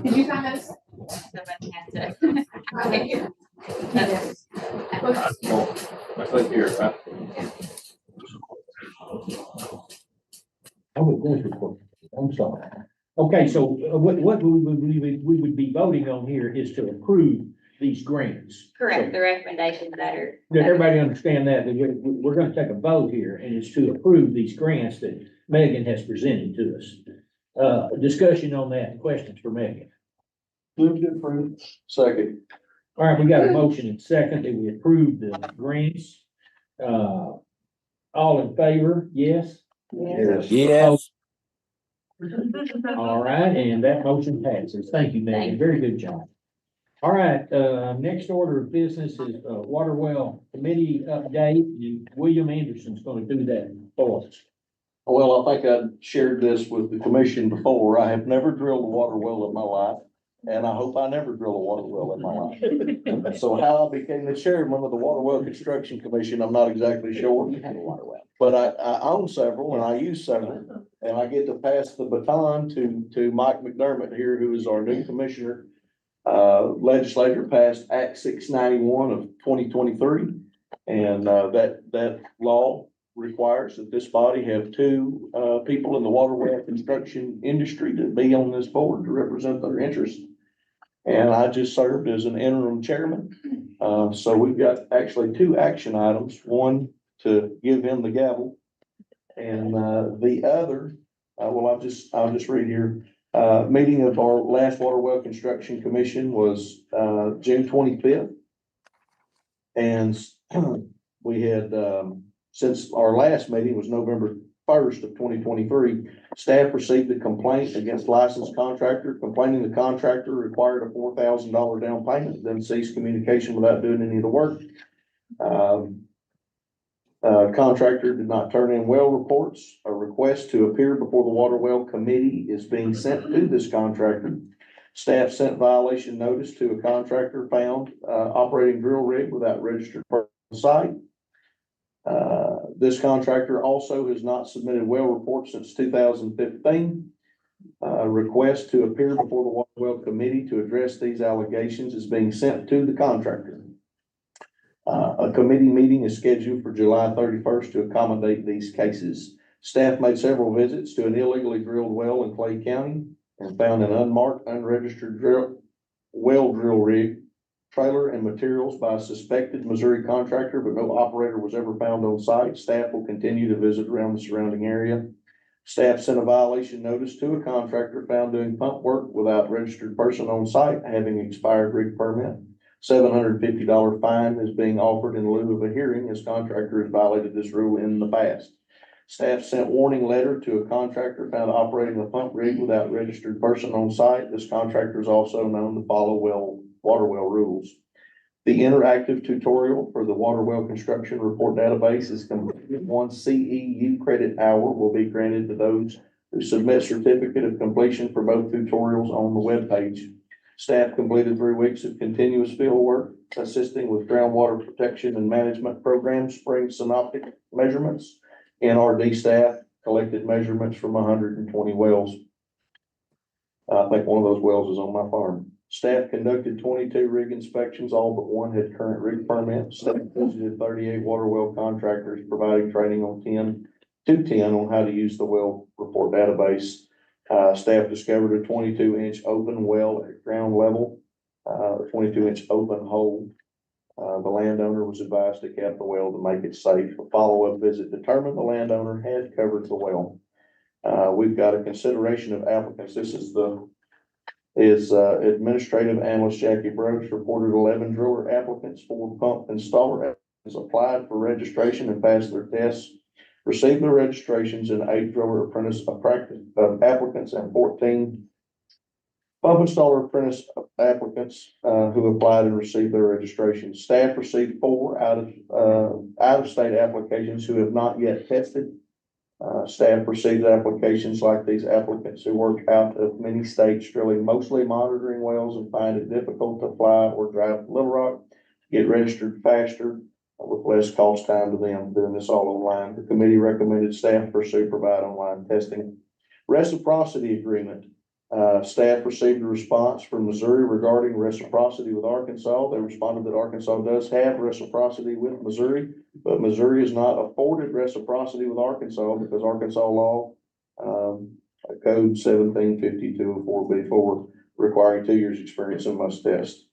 Did you find those? Somebody has to. I think here, I'm sorry. Okay, so what we would be voting on here is to approve these grants. Correct, the recommendations that are. Did everybody understand that? That we're gonna take a vote here, and it's to approve these grants that Megan has presented to us. Discussion on that, questions for Megan? Move to approve. Second. All right, we got a motion and second that we approve the grants. All in favor, yes? Yes. All right, and that motion passes. Thank you, Megan. Very good job. All right, next order of business is, water well committee update. William Anderson's gonna do that for us. Well, I think I shared this with the commission before. I have never drilled a water well in my life, and I hope I never drill a water well in my life. So how I became the chairman of the Water Well Construction Commission, I'm not exactly sure. But I own several and I use several, and I get to pass the baton to Mike McDermott here, who is our new commissioner. Legislature passed Act 691 of 2023, and that law requires that this body have 2 people in the water well construction industry to be on this board to represent their interests. And I just served as an interim chairman. So we've got actually two action items, one to give him the gavel. And, the other, well, I'll just read here. Meeting of our last water well construction commission was, June 25th. And we had, since our last meeting was November 1st of 2023, staff received a complaint against licensed contractor complaining the contractor required a $4,000 down payment, then ceased communication without doing any of the work. Contractor did not turn in well reports. A request to appear before the water well committee is being sent to this contractor. Staff sent violation notice to a contractor found, operating drill rig without registered person on site. This contractor also has not submitted well reports since 2015. Request to appear before the water well committee to address these allegations is being sent to the contractor. A committee meeting is scheduled for July 31st to accommodate these cases. Staff made several visits to an illegally drilled well in Clay County and found an unmarked, unregistered well drill rig, trailer and materials by a suspected Missouri contractor, but no operator was ever found on site. Staff will continue to visit around the surrounding area. Staff sent a violation notice to a contractor found doing pump work without registered person on site, having expired rig permit. $750 fine is being offered in lieu of a hearing as contractor has violated this rule in the past. Staff sent warning letter to a contractor found operating a pump rig without registered person on site. This contractor is also known to follow water well rules. The interactive tutorial for the water well construction report database is completed. 1 CEU credit hour will be granted to those who submit certificate of completion for both tutorials on the webpage. Staff completed 3 weeks of continuous field work, assisting with groundwater protection and management programs, spring synoptic measurements. NRD staff collected measurements from 120 wells. I think one of those wells is on my farm. Staff conducted 22 rig inspections, all but one had current rig permits. Staff visited 38 water well contractors, providing training on 10 on how to use the well report database. Staff discovered a 22-inch open well at ground level, 22-inch open hole. The landowner was advised to cap the well to make it safe. A follow-up visit determined the landowner had covered the well. We've got a consideration of applicants. This is administrative analyst Jackie Brooks reported 11 driller applicants, 4 pump installer applicants applied for registration and passed their tests, received their registrations, and 8 driller apprentice applicants and 14 pump installer apprentice applicants who applied and received their registration. Staff received 4 out of state applications who have not yet tested. Staff received applications like these applicants who work out of many states, drilling mostly monitoring wells and find it difficult to fly or drive to Little Rock, get registered faster with less cost time to them, doing this all online. The committee recommended staff pursue provide online testing. Reciprocity agreement. Staff received a response from Missouri regarding reciprocity with Arkansas. They responded that Arkansas does have reciprocity with Missouri, but Missouri is not afforded reciprocity with Arkansas because Arkansas law, code 175204B4, requiring 2 years experience and must test.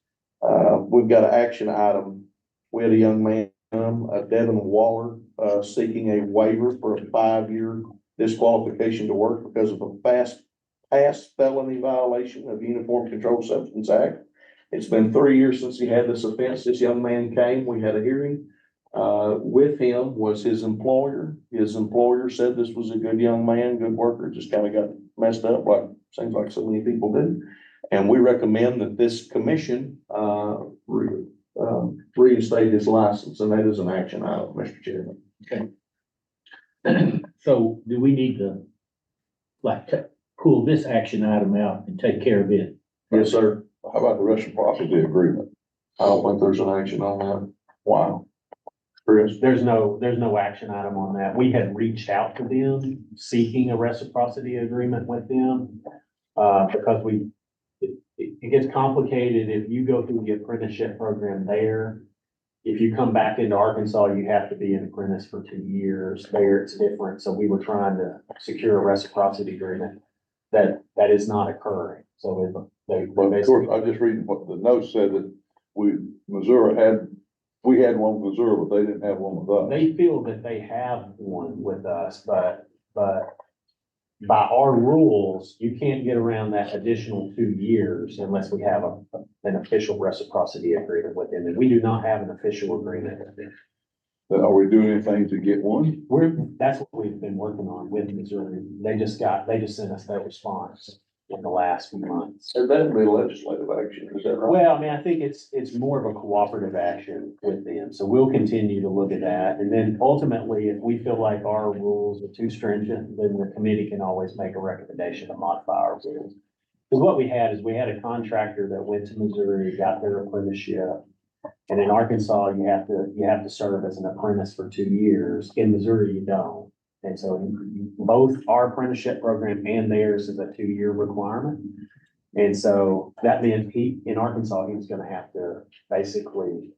We've got an action item. We had a young man, Devin Waller, seeking a waiver for a 5-year disqualification to work because of a past felony violation of Uniform Controlled Substance Act. It's been 3 years since he had this offense. This young man came, we had a hearing. With him was his employer. His employer said this was a good young man, good worker, just kind of got messed up like, seems like so many people do. And we recommend that this commission, reinstate his license, and that is an action item, Mr. Chairman. Okay. So do we need to pull this action item out and take care of it? Yes, sir. How about the reciprocity agreement? I don't think there's an action on that. Wow. Chris? There's no action item on that. We had reached out to them seeking a reciprocity agreement with them. Because it gets complicated if you go through the apprenticeship program there. If you come back into Arkansas, you have to be an apprentice for 2 years. There it's different. So we were trying to secure a reciprocity agreement that is not occurring. So But of course, I just reading what the note said that Missouri had, we had one with Missouri, but they didn't have one with us. They feel that they have one with us, but by our rules, you can't get around that additional 2 years unless we have an official reciprocity agreement with them, and we do not have an official agreement with them. Then are we doing anything to get one? That's what we've been working on with Missouri. They just sent us their response in the last few months. So that'd be legislative action, is that right? Well, I mean, I think it's more of a cooperative action with them, so we'll continue to look at that. And then ultimately, if we feel like our rules are too stringent, then the committee can always make a recommendation to modify our rules. Because what we had is we had a contractor that went to Missouri, got their apprenticeship. And in Arkansas, you have to serve as an apprentice for 2 years. In Missouri, you don't. And so both our apprenticeship program and theirs is a 2-year requirement. And so that meant in Arkansas, he was gonna have to basically,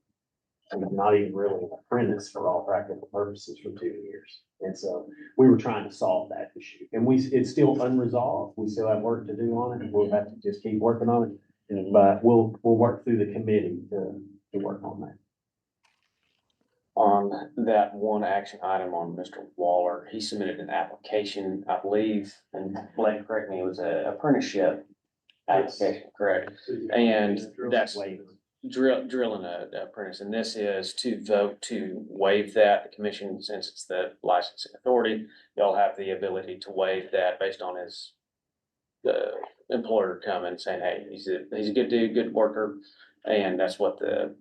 I mean, not even really an apprentice for all practical purposes for 2 years. And so we were trying to solve that issue. And it's still unresolved. We still have work to do on it, and we'll have to just keep working on it. But we'll work through the committee to work on that. On that one action item on Mr. Waller, he submitted an application, I believe, and Blake, correct me, it was a apprenticeship application, correct? And that's drilling a apprentice, and this is to vote to waive that. The commission, since it's the licensing authority, y'all have the ability to waive that based on the employer coming and saying, hey, he's a good dude, good worker, and that's what the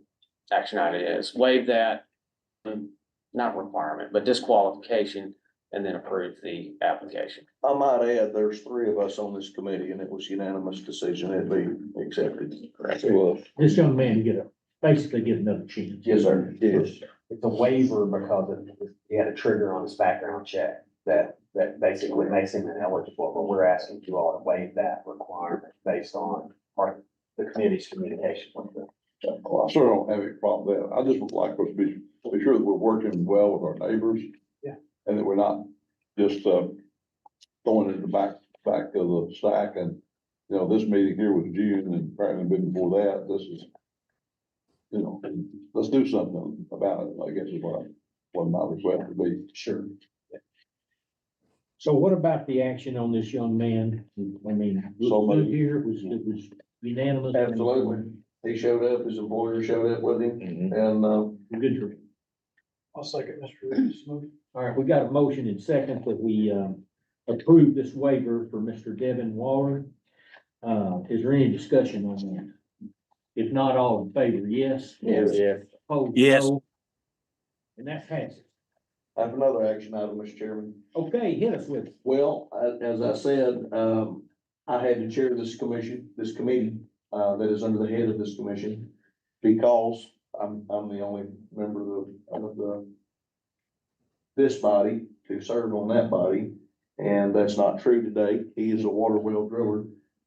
action item is. Waive that. Not requirement, but disqualification, and then approve the application. I might add, there's 3 of us on this committee and it was unanimous decision, it'd be accepted. Correct. This young man basically get another chance. Yes, sir. Yes. It's a waiver because he had a trigger on his background check that basically makes him ineligible, but we're asking you all to waive that requirement based on the committee's communication with them. Well, I sort of don't have any problem with that. I just would like us to be sure that we're working well with our neighbors. Yeah. And that we're not just, throwing it in the back of the stack and, you know, this meeting here was June and apparently been before that, this is, you know, let's do something about it, I guess is what my request would be. Sure. So what about the action on this young man? I mean, So good moved. here, it was unanimous. Absolutely. He showed up, his employer showed up with him, and, Good for him. I'll second Mr. Reed's motion. All right, we got a motion and second that we, approve this waiver for Mr. Devin Waller. Is there any discussion on that? If not, all in favor, yes? Yes. Opposed, Yes. no. And that passes. I have another action item, Mr. Chairman. Okay, hit us with it. Well, as I said, I had to chair this committee, that is under the head of this commission. Because I'm the only member of this body to serve on that body. And that's not true today. He is a water well driller.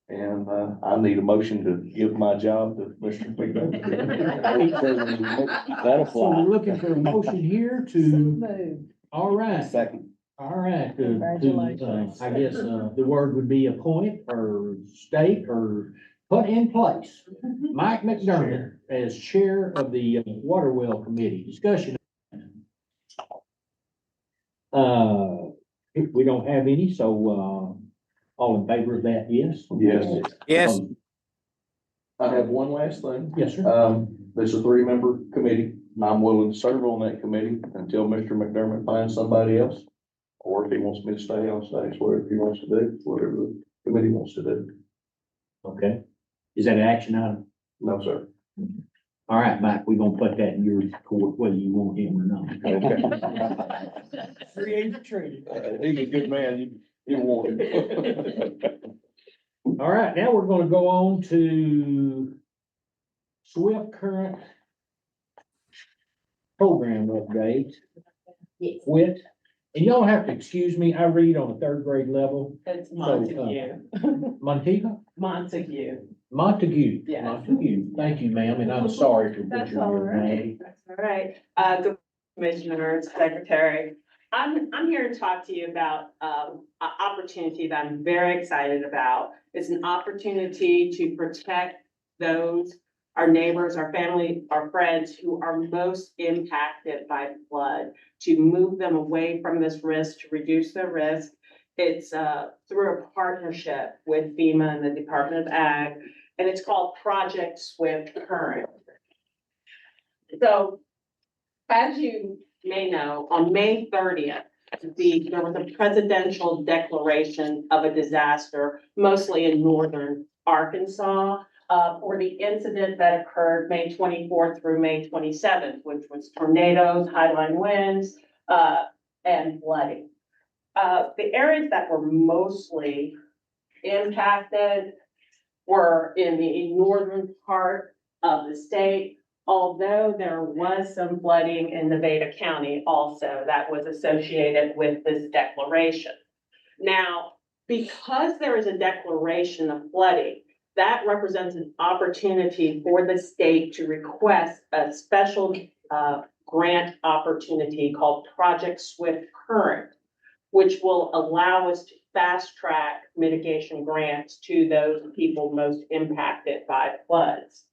And, I need a motion to give my job to Mr. That'll So we're looking for a motion here So to, moved. all right. Second. All right, Congratulations. I guess, the word would be appoint or state or put in place. Mike McDermott as chair of the Water Well Committee. Discussion. We don't have any, so, all in favor of that, yes? Yes. Yes. I have one last thing. Yes, sir. There's a 3-member committee. I'm willing to serve on that committee until Mr. McDermott finds somebody else. Or if he wants me to stay, I'll stay. It's whatever he wants to do, whatever the committee wants to do. Okay. Is that an action item? No, sir. All right, Mike, we're gonna put that in your court, whether you want him or not. Create training. He's a good man, you want him. All right, now we're gonna go on to Swift Current Program update. Yes. Quit. And y'all have to excuse me, I read on a 3rd grade level. It's Montague. Montague. Montague. Montague. Yeah. Montague. Thank you, ma'am, and I'm sorry for That's butchering all your right. name. That's all right. Good Commissioners, Secretary. I'm here to talk to you about, an opportunity that I'm very excited about. It's an opportunity to protect those, our neighbors, our family, our friends who are most impacted by flood, to move them away from this risk, to reduce their risk. It's through a partnership with FEMA and the Department of Ag, and it's called Project Swift Current. So, as you may know, on May 30th, there was a presidential declaration of a disaster, mostly in northern Arkansas, for the incident that occurred May 24th through May 27th, which was tornadoes, highline winds, and flooding. The areas that were mostly impacted were in the northern part of the state, although there was some flooding in Nevada County also that was associated with this declaration. Now, because there is a declaration of flooding, that represents an opportunity for the state to request a special grant opportunity called Project Swift Current, which will allow us to fast track mitigation grants to those people most impacted by floods.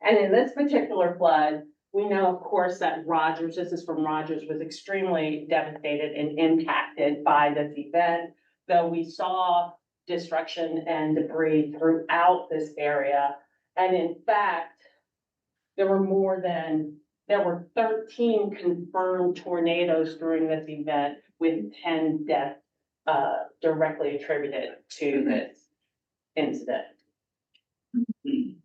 And in this particular flood, we know, of course, that Rogers, this is from Rogers, was extremely devastated and impacted by this event, though we saw destruction and debris throughout this area. And in fact, there were 13 confirmed tornadoes during this event, with 10 deaths directly attributed to this incident.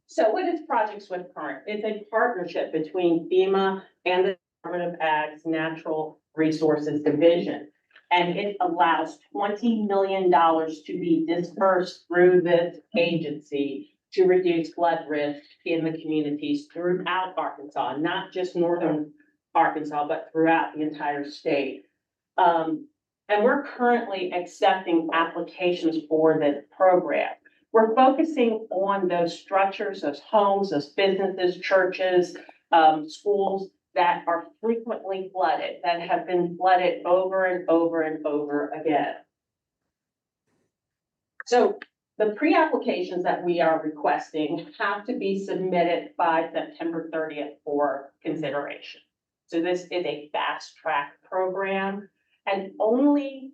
So what is Project Swift Current? It's a partnership between FEMA and the Department of Ag's Natural Resources Division. And it allows $20 million to be dispersed through this agency to reduce flood risk in the communities throughout Arkansas, not just northern Arkansas, but throughout the entire state. And we're currently accepting applications for this program. We're focusing on those structures, those homes, those businesses, churches, schools that are frequently flooded, that have been flooded over and over and over again. So the pre-applications that we are requesting have to be submitted by September 30th for consideration. So this is a fast track program, and only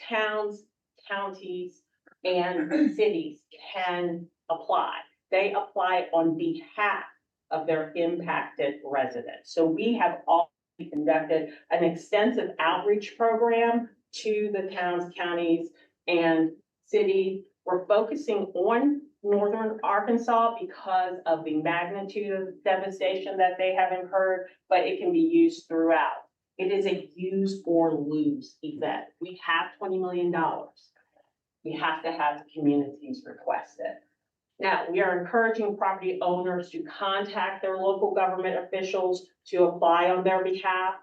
towns, counties, and cities can apply. They apply on behalf of their impacted residents. So we have already conducted an extensive outreach program to the towns, counties, and cities. We're focusing on northern Arkansas because of the magnitude of devastation that they have incurred, but it can be used throughout. It is a use or lose event. We have $20 million. We have to have the communities request it. Now, we are encouraging property owners to contact their local government officials to apply on their behalf.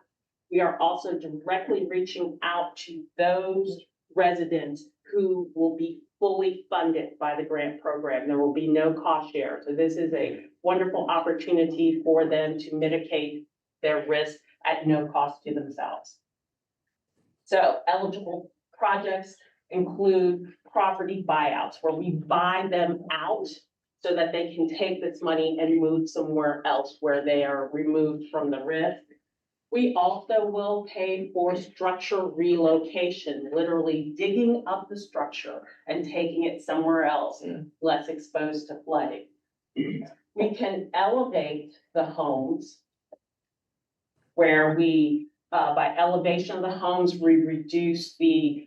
We are also directly reaching out to those residents who will be fully funded by the grant program. There will be no cost share. So this is a wonderful opportunity for them to mitigate their risk at no cost to themselves. So eligible projects include property buyouts, where we buy them out so that they can take this money and move somewhere else where they are removed from the risk. We also will pay for structure relocation, literally digging up the structure and taking it somewhere else, less exposed to flooding. We can elevate the homes where we, by elevation of the homes, we reduce the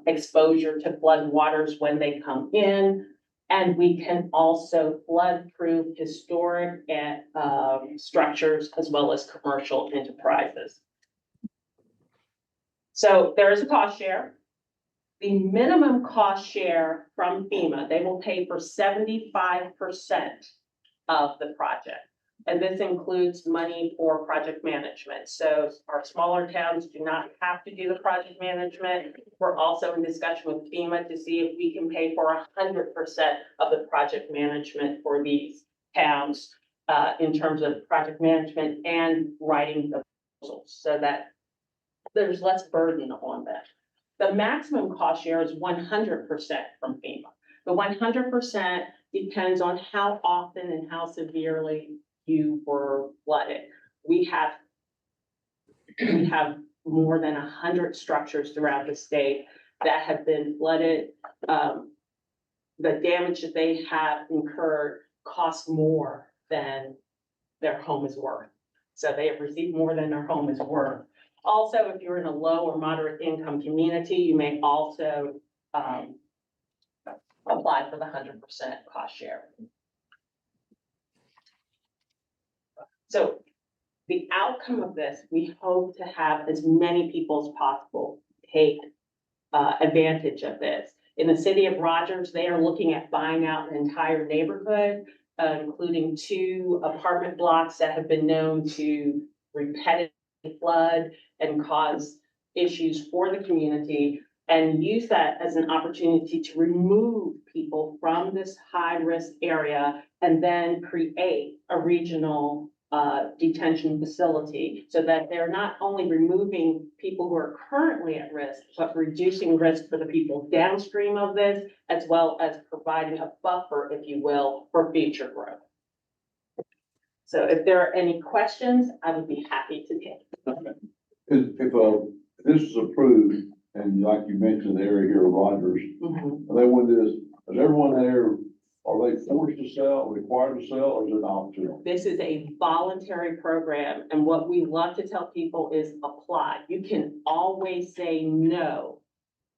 exposure to flood waters when they come in. And we can also flood-proof historic and structures as well as commercial enterprises. So there is a cost share. The minimum cost share from FEMA, they will pay for 75% of the project. And this includes money for project management. So our smaller towns do not have to do the project management. We're also in discussion with FEMA to see if we can pay for 100% of the project management for these towns in terms of project management and writing the proposals so that there's less burden on them. The maximum cost share is 100% from FEMA. The 100% depends on how often and how severely you were flooded. We have more than 100 structures throughout the state that have been flooded. The damage that they have incurred costs more than their home is worth. So they have received more than their home is worth. Also, if you're in a low or moderate income community, you may also apply for the 100% cost share. So the outcome of this, we hope to have as many people as possible take advantage of this. In the city of Rogers, they are looking at buying out an entire neighborhood, including 2 apartment blocks that have been known to repetitively flood and cause issues for the community, and use that as an opportunity to remove people from this high-risk area and then create a regional detention facility, so that they're not only removing people who are currently at risk, but reducing risk for the people downstream of this, as well as providing a buffer, if you will, for future growth. So if there are any questions, I would be happy to take. If this is approved, and like you mentioned, the area here of Rogers, Mhm. and they want this, is everyone there, are they forced to sell, required to sell, or is it optional? This is a voluntary program, and what we love to tell people is apply. You can always say no,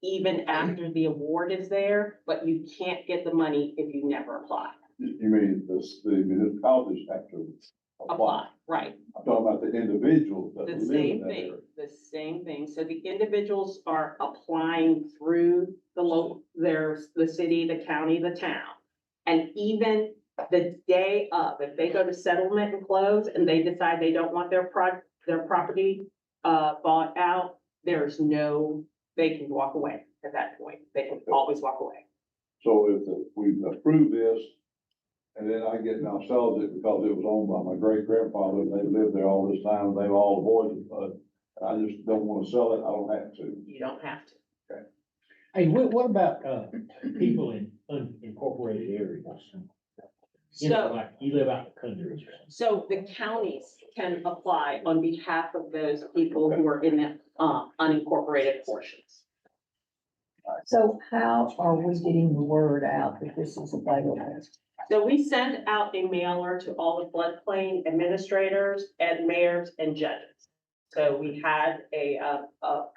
even after the award is there, but you can't get the money if you never apply. You mean the municipalities have to apply? Right. I'm talking about the individuals that The live in same that area. thing, the same thing. So the individuals are applying through the local, there's the city, the county, the town. And even the day of, if they go to settlement and close and they decide they don't want their property bought out, there's no, they can walk away at that point. They can always walk away. So if we approve this, and then I get now sells it because it was owned by my great grandfather, and they lived there all this time, and they've all avoided the flood. And I just don't wanna sell it, I don't have to. You don't have to. Hey, what about, people in unincorporated areas? You know, So, like you live out in the country. so the counties can apply on behalf of those people who are in the unincorporated portions. So how are we getting the word out that this is available? So we send out a mailer to all the floodplain administrators and mayors and judges. So we had a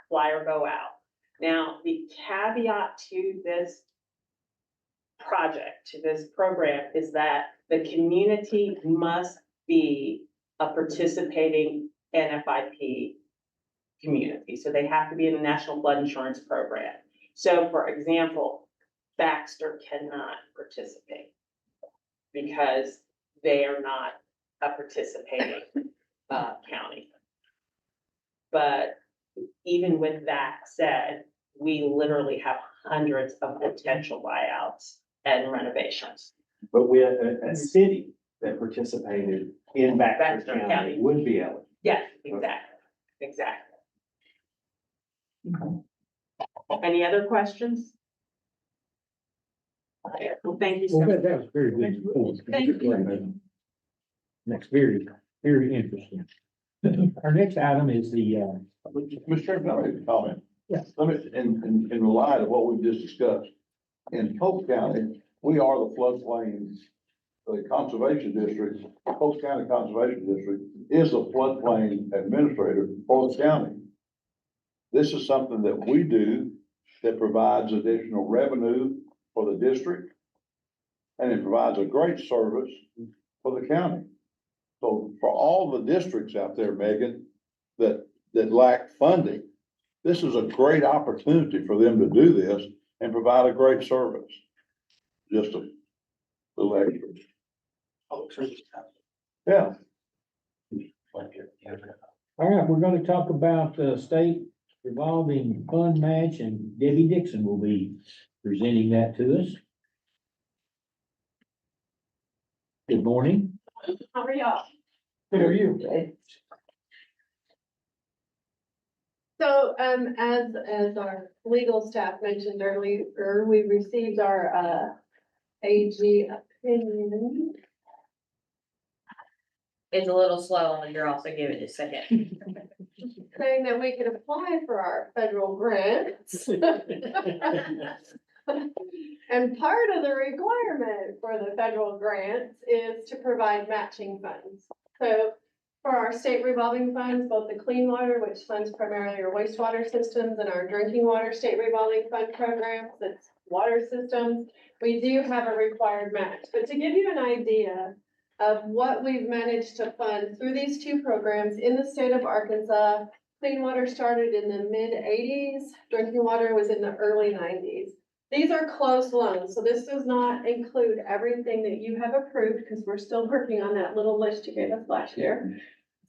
flyer go out. Now, the caveat to this project, to this program, is that the community must be a participating NFIP community. So they have to be in the National Flood Insurance Program. So for example, Baxter cannot participate because they are not a participating county. But even with that said, we literally have hundreds of potential buyouts and renovations. But we had a city that participated in Baxter Baxter County. County would be eligible. Yes, exactly, exactly. Any other questions? Well, thank you so Well, much. that was very good. report. Thank you. Next, very, very interesting. Our next item is the, Mr. Chairman, I make a comment. Yeah. Let me, in light of what we've just discussed, in Polk County, we are the floodplain, the conservation district, Polk County Conservation District is the floodplain administrator for the county. This is something that we do that provides additional revenue for the district, and it provides a great service for the county. So for all the districts out there, Megan, that lack funding, this is a great opportunity for them to do this and provide a great service. Just a little extra. Yeah. all right, we're gonna talk about state revolving fund match, and Debbie Dixon will be presenting that to us. Good morning. How are y'all? Good, are you? So, as our legal staff mentioned earlier, we received our, AG opinion. It's a little slow, and you're also giving it a second. Saying that we could apply for our federal grants. And part of the requirement for the federal grants is to provide matching funds. So for our state revolving funds, both the clean water, which funds primarily our wastewater systems, and our drinking water state revolving fund programs, that's water systems, we do have a required match. But to give you an idea of what we've managed to fund through these two programs in the state of Arkansas, clean water started in the mid-80s, drinking water was in the early 90s. These are closed loans, so this does not include everything that you have approved, because we're still working on that little list you gave us last year.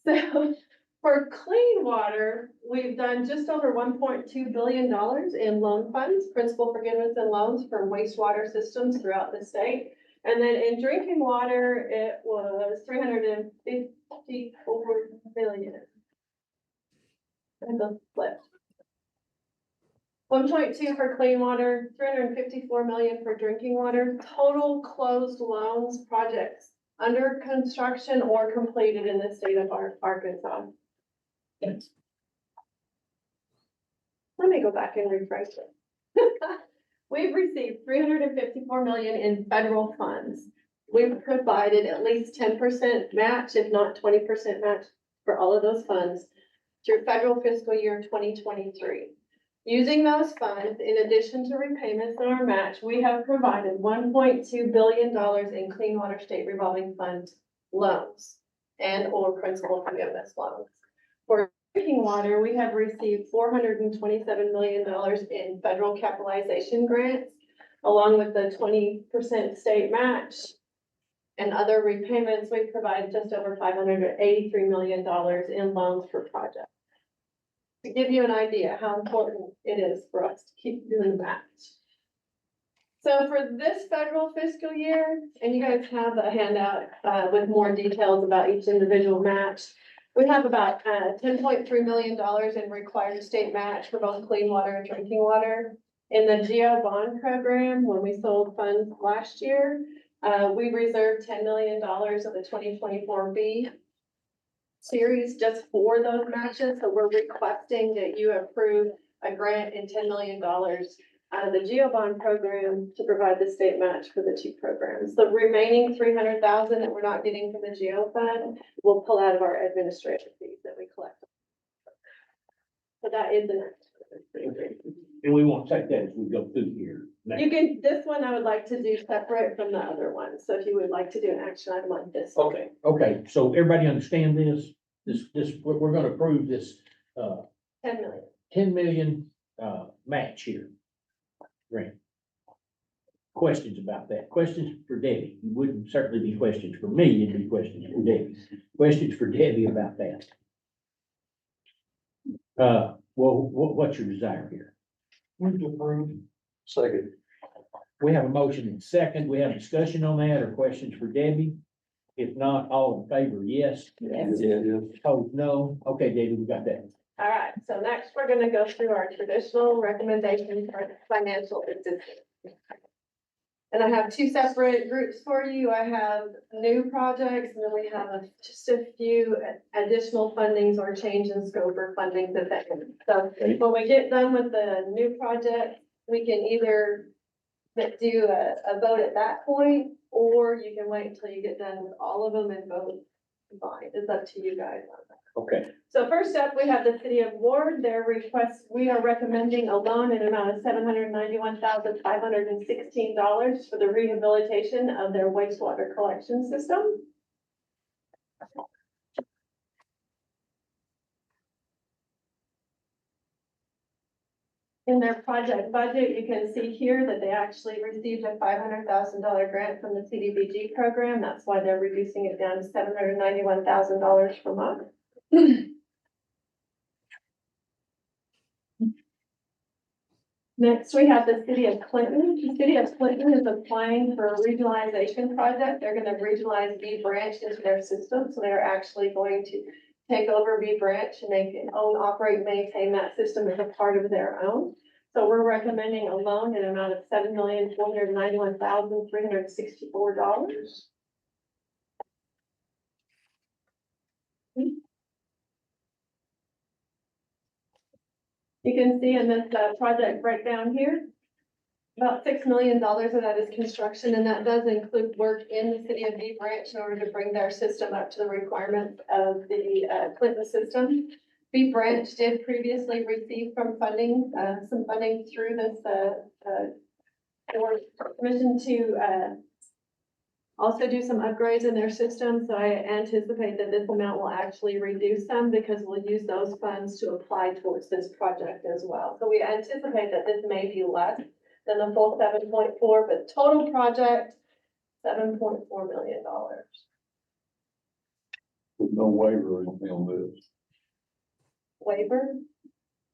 So for clean water, we've done just over $1.2 billion in loan funds, principal forgiveness and loans for wastewater systems throughout the state. And then in drinking water, it was 354 million. And the flip. 1.2 for clean water, 354 million for drinking water, total closed loans projects under construction or completed in the state of Arkansas. Let me go back and refresh it. We've received 354 million in federal funds. We've provided at least 10% match, if not 20% match for all of those funds through federal fiscal year 2023. Using those funds, in addition to repayments and our match, we have provided $1.2 billion in clean water state revolving fund loans and or principal forgiveness loans. For drinking water, we have received $427 million in federal capitalization grants, along with the 20% state match and other repayments. We provide just over $583 million in loans for projects. To give you an idea how important it is for us to keep doing the match. So for this federal fiscal year, and you guys have a handout with more details about each individual match, we have about $10.3 million in required state match for both clean water and drinking water. In the GEO bond program, when we sold funds last year, we reserved $10 million of the 2024 B series just for those matches. So we're requesting that you approve a grant in $10 million out of the GEO bond program to provide the state match for the two programs. The remaining 300,000 that we're not getting from the GEO fund, we'll pull out of our administrative fees that we collect. So that is the next. And we won't take that as we go through here. You can, this one I would like to do separate from the other one. So if you would like to do an action item like this. Okay, okay, so everybody understand this? We're gonna approve this, 10 million. 10 million, match here. Grant. Questions about that? Questions for Debbie? It wouldn't certainly be questions for me, it'd be questions for Debbie. Questions for Debbie about that? Well, what's your desire here? Move to approve. Second. We have a motion and second. We have discussion on that or questions for Debbie? If not, all in favor, yes? Yes. Opposed, no? Okay, Debbie, we got that. All right, so next we're gonna go through our traditional recommendations for financial assistance. And I have two separate groups for you. I have new projects, and then we have just a few additional fundings or change in scope or fundings that can. So when we get done with the new project, we can either do a vote at that point, or you can wait until you get done with all of them and vote combined. It's up to you guys on that. Okay. So first up, we have the city of Ward. Their request, we are recommending a loan in amount of $791,516 for the rehabilitation of their wastewater collection system. In their project budget, you can see here that they actually received a $500,000 grant from the CDBG program. That's why they're reducing it down to $791,000 per month. Next, we have the city of Clinton. The city of Clinton is applying for a regionalization project. They're going to regionalize B branch into their system. So they're actually going to take over B Branch and they can own, operate, maintain that system as a part of their own. So we're recommending a loan in an amount of $7,491,364. You can see in this project breakdown here, about $6 million of that is construction, and that does include work in the city of B Branch in order to bring their system up to the requirements of the Clinton system. B Branch did previously receive from funding, some funding through this permission to also do some upgrades in their system. So I anticipate that this amount will actually reduce some because we'll use those funds to apply towards this project as well. So we anticipate that this may be less than the full 7.4, but total project, $7.4 million. With no waiver or anything on this. Waiver?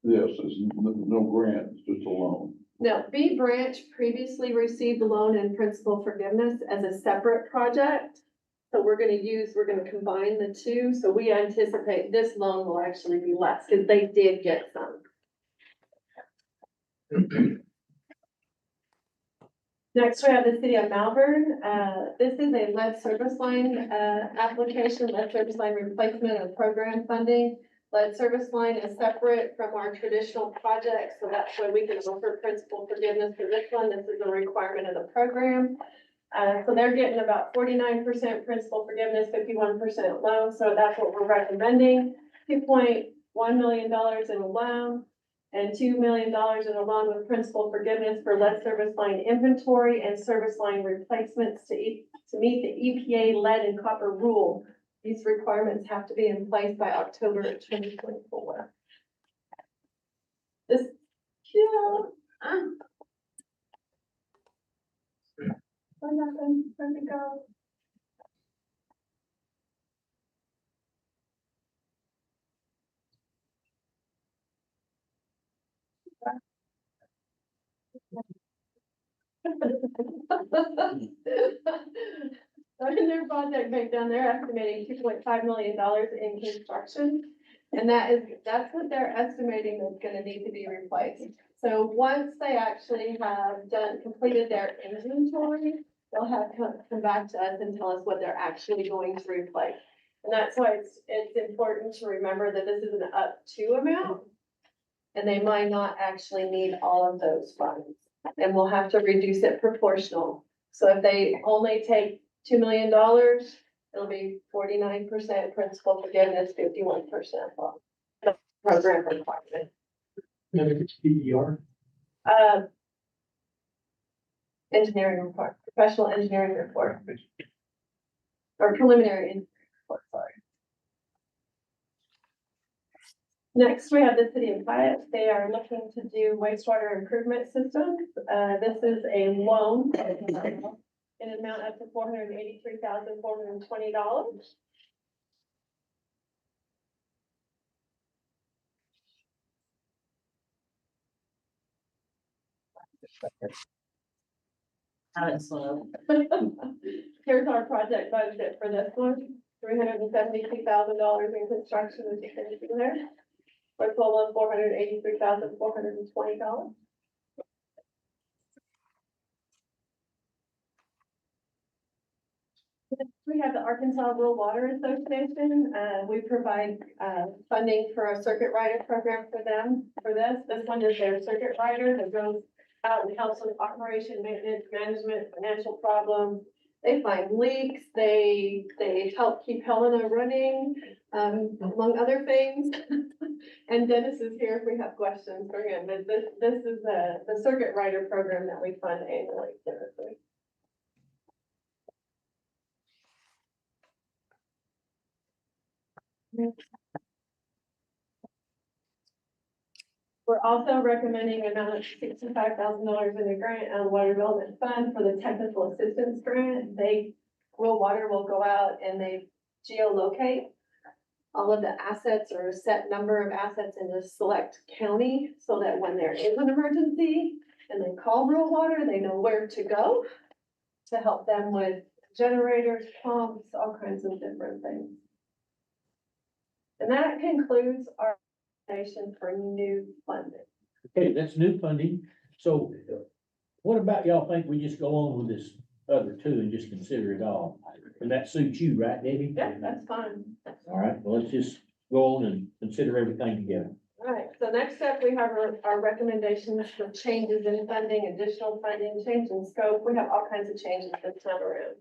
Yes, it's no grant, it's just a loan. No, B Branch previously received loan and principal forgiveness as a separate project. So we're gonna combine the two. So we anticipate this loan will actually be less because they did get some. Next, we have the city of Malvern. This is a lead service line, application, lead service line replacement of program funding. Lead service line is separate from our traditional projects, so that's why we can offer principal forgiveness for this one. This is a requirement of the program. So they're getting about 49% principal forgiveness, 51% loan, so that's what we're recommending. $2.1 million in a loan and $2 million in a loan with principal forgiveness for lead service line inventory and service line replacements to meet the EPA lead and copper rule. These requirements have to be in place by October 2024. This, what happened? Where'd it go? In their project breakdown, they're estimating $2.5 million in construction. And that's what they're estimating that's gonna need to be replaced. So once they actually have completed their inventory, they'll have to come back to us and tell us what they're actually going to replace. And that's why it's important to remember that this is an up to amount. And they might not actually need all of those funds. And we'll have to reduce it proportional. So if they only take $2 million, it'll be 49% principal forgiveness, 51% loan. The program requirement. And if it's PER, Engineering report, professional engineering report. Or preliminary engineering report, sorry. Next, we have the city of Hyatt. They are looking to do wastewater improvement systems. This is a loan in an amount up to $483,420. Here's our project budget for this one, $372,000 in construction, as you can see there. For a total of $483,420. We have the Arkansas Rural Water Association. We provide funding for a circuit rider program for them for this. This one is their circuit rider that goes out and helps with operation, maintenance, management, financial problems. They find leaks, they help keep Helena running, among other things. And Dennis is here if we have questions for him, but this is the circuit rider program that we fund annually typically. We're also recommending an amount of $65,000 in a grant on the Water Development Fund for the technical assistance grant. Rural Water will go out and they geolocate all of the assets or a set number of assets in a select county so that when there is an emergency and they call Rural Water, they know where to go to help them with generators, pumps, all kinds of different things. And that concludes our nation for new funding. Okay, that's new funding. So what about y'all think we just go on with this other two and just consider it all? And that suits you, right, Debbie? Yeah, that's fine. All right, well, let's just go on and consider everything together. All right, so next up, we have our recommendations for changes in funding, additional funding, change in scope. We have all kinds of changes this time around.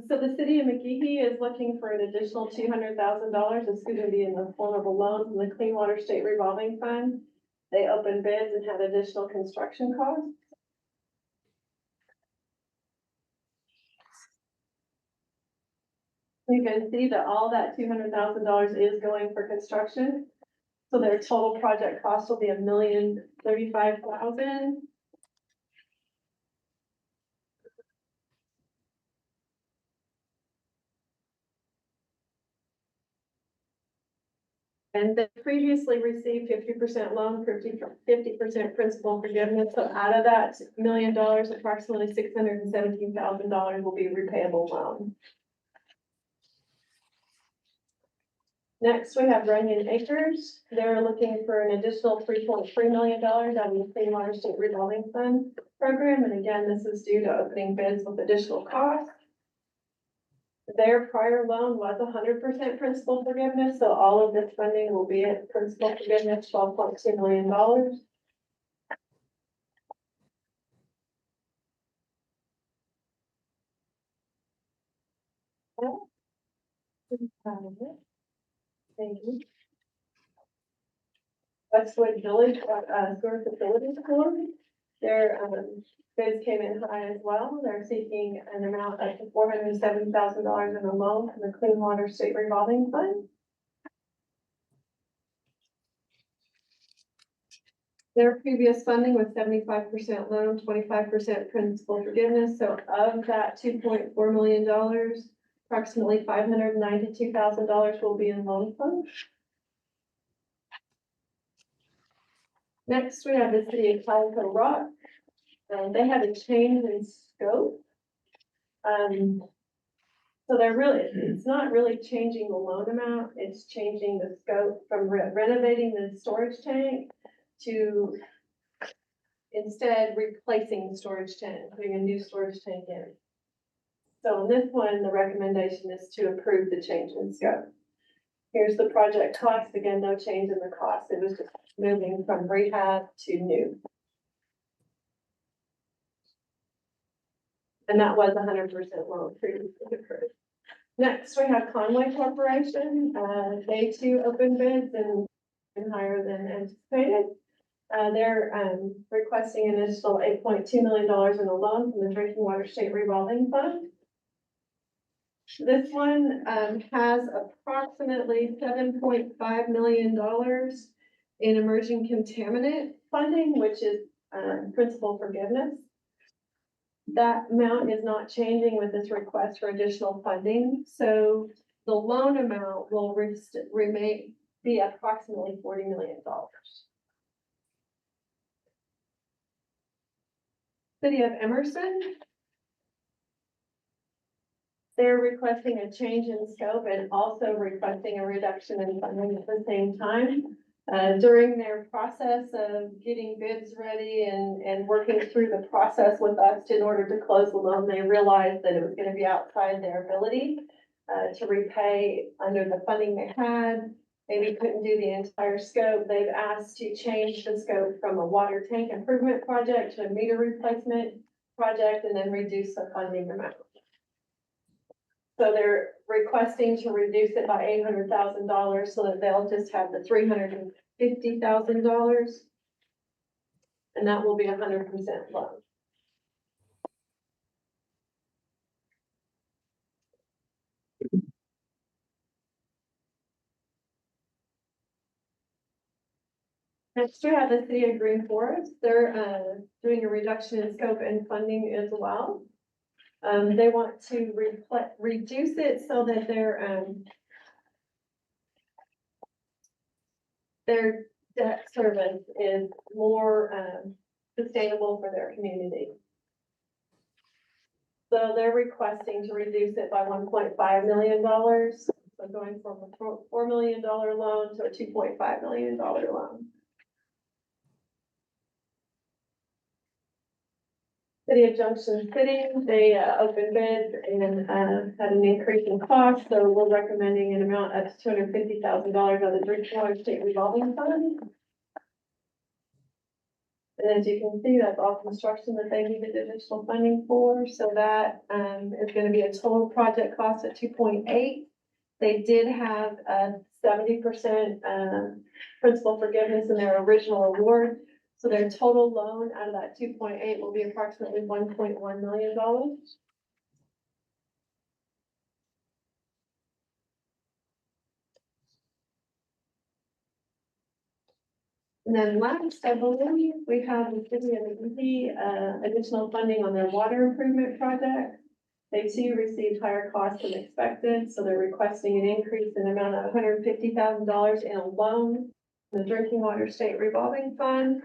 So the city of McGehee is looking for an additional $200,000. It's going to be in the form of a loan from the Clean Water State Revolving Fund. They opened bids and had additional construction costs. You can see that all that $200,000 is going for construction. So their total project cost will be $1,035,000. And they previously received 50% loan, 50% principal forgiveness. So out of that $1 million, approximately $617,000 will be repayable loan. Next, we have Runyon Acres. They're looking for an additional $3.3 million out of the Clean Water State Revolving Fund program. And again, this is due to opening bids with additional costs. Their prior loan was 100% principal forgiveness, so all of this funding will be at principal forgiveness, $12.2 million. Thank you. Westwood Village, sewer facilities for their, bids came in high as well. They're seeking an amount up to $407,000 in a loan from the Clean Water State Revolving Fund. Their previous funding was 75% loan, 25% principal forgiveness. So of that $2.4 million, approximately $592,000 will be in loan funds. Next, we have the city of Calico Rock. They had a change in scope. So they're really, it's not really changing the loan amount, it's changing the scope from renovating the storage tank to instead replacing the storage tank, putting a new storage tank in. So in this one, the recommendation is to approve the change in scope. Here's the project cost. Again, no change in the cost. It was just moving from rehab to new. And that was 100% loan previously approved. Next, we have Conway Corporation. They too opened bids and higher than anticipated. They're requesting an additional $8.2 million in a loan from the Drinking Water State Revolving Fund. This one has approximately $7.5 million in emerging contaminant funding, which is principal forgiveness. That amount is not changing with this request for additional funding. So the loan amount will be approximately $40 million. City of Emerson. They're requesting a change in scope and also requesting a reduction in funding at the same time. During their process of getting bids ready and working through the process with us in order to close the loan, they realized that it was going to be outside their ability to repay under the funding they had. Maybe couldn't do the entire scope. They've asked to change the scope from a water tank improvement project to a meter replacement project and then reduce the funding amount. So they're requesting to reduce it by $800,000 so that they'll just have the $350,000. And that will be 100% loan. Next, we have the City of Green Forest. They're doing a reduction in scope and funding as well. They want to reduce it so that their debt service is more sustainable for their community. So they're requesting to reduce it by $1.5 million So going from a $4 million loan to a $2.5 million loan. City of Junction City, they opened bids and had an increase in cost, so we're recommending an amount of $250,000 of the drinking water state revolving fund. And as you can see, that's all construction that they needed additional funding for, so that is gonna be a total project cost of 2.8. They did have a 70% principal forgiveness in their original award. So their total loan out of that 2.8 will be approximately $1.1 million. And then last, I believe, we have the city of McGehee, additional funding on their water improvement project. They too received higher costs than expected, so they're requesting an increase in the amount of $150,000 in a loan in the drinking water state revolving fund.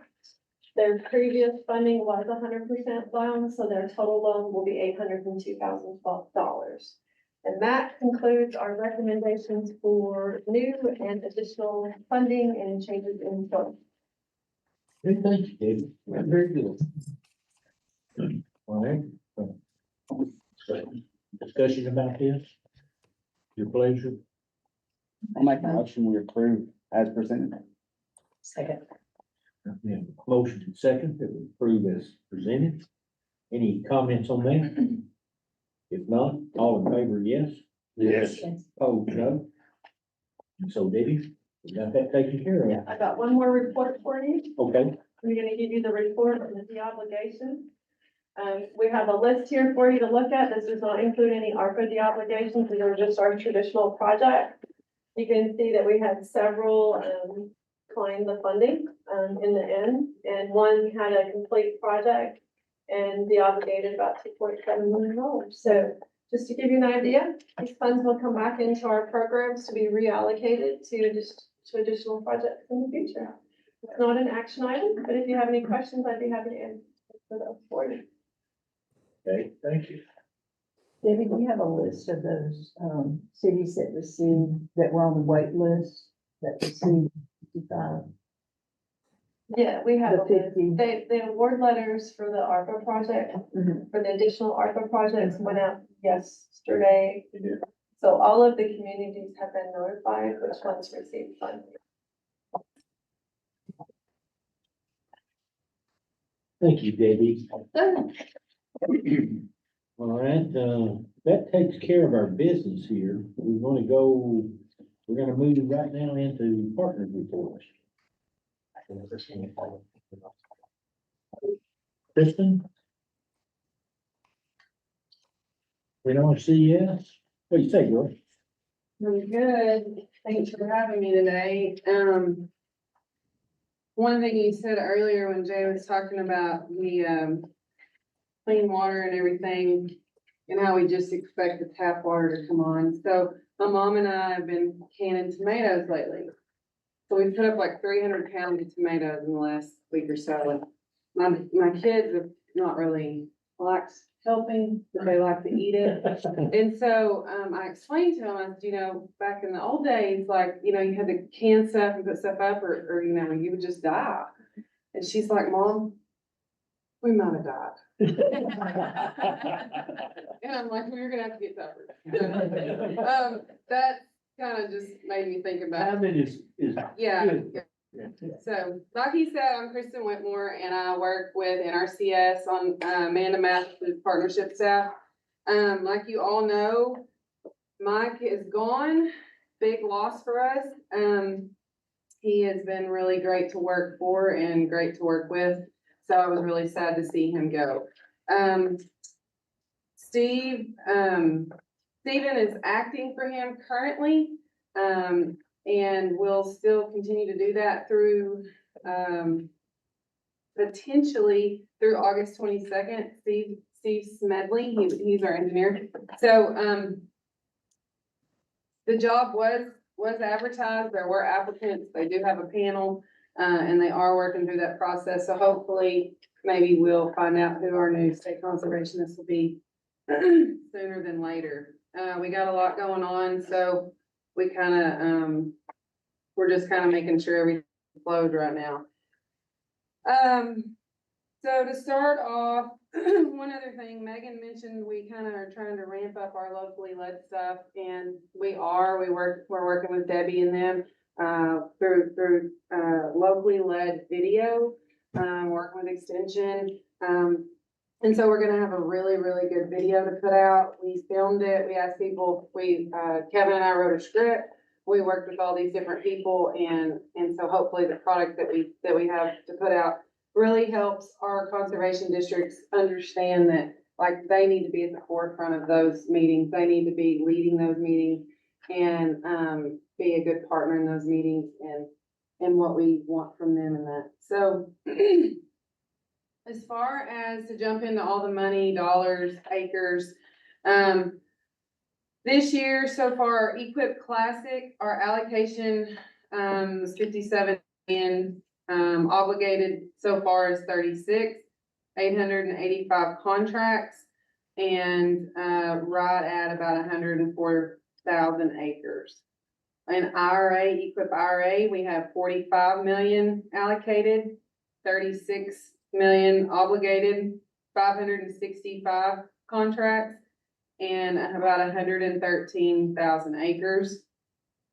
Their previous funding was 100% loan, so their total loan will be $802,000. And that concludes our recommendations for new and additional funding and changes in scope. Good, thank you, David. Very good. All right. Discussion about this? Your pleasure. I'll make a motion, we approve as presented. Second. We have a motion and second that we approve as presented. Any comments on that? If not, all in favor, yes? Yes. Oh, no? So Debbie, we got that taken care of. I got one more report for you. Okay, We're gonna give you the report on the deobligation. We have a list here for you to look at. This does not include any ARPA deobligations. These are just our traditional project. You can see that we had several, decline the funding, in the end, and one had a complete project and deobligated about $2.7 million. So just to give you an idea, these funds will come back into our programs to be reallocated to additional projects in the future. It's not an action item, but if you have any questions, I'd be happy to answer those for you. okay, thank you. Debbie, do you have a list of those, cities that received, that were on the wait list, that received 55? Yeah, we have, The 50. the award letters for the ARPA project, for the additional ARPA projects went out yesterday. So all of the communities have been notified which ones received funding. Thank you, Debbie. All right, that takes care of our business here. We want to go, we're gonna move right now into partner reports. Kristen? We don't see yes? What do you say, girl? I'm good. Thanks for having me today. One thing you said earlier when Jay was talking about the, clean water and everything and how we just expect the tap water to come on. So my mom and I have been canning tomatoes lately. So we put up like 300 pounds of tomatoes in the last week or so. My kids have not really liked helping, but they like to eat it. And so, I explained to them, I said, you know, back in the old days, like, you know, you had to can stuff and put stuff up or, you know, you would just die. And she's like, Mom, we might have died. And I'm like, we're gonna have to get tougher. That kind of just made me think about. Habit is Yeah. good. So, like he said, I'm Kristen Whitmore and I work with NRCS on Amanda Mathis' partnership staff. Like you all know, Mike is gone, big loss for us. He has been really great to work for and great to work with. So I was really sad to see him go. Stephen is acting for him currently. And we'll still continue to do that through, potentially through August 22nd. Steve Smedley, he's our engineer. So, the job was advertised. There were applicants. They do have a panel, and they are working through that process. So hopefully, maybe we'll find out who our new state conservationist will be sooner than later. We got a lot going on, so we we're just kind of making sure everything flowed right now. So to start off, one other thing, Megan mentioned, we kind of are trying to ramp up our locally led stuff, and we're working with Debbie and them, through locally led video, working with Extension. And so we're gonna have a really, really good video to put out. We filmed it, we asked people, Kevin and I wrote a script. We worked with all these different people, and so hopefully the product that we have to put out really helps our conservation districts understand that, like, they need to be at the forefront of those meetings. They need to be leading those meetings and, be a good partner in those meetings and what we want from them and that. So as far as to jump into all the money, dollars, acres, this year so far, Equip Classic, our allocation, was 57 million, obligated so far is 36, 885 contracts, and, right at about 104,000 acres. In IRA, Equip IRA, we have 45 million allocated, 36 million obligated, 565 contracts, and about 113,000 acres.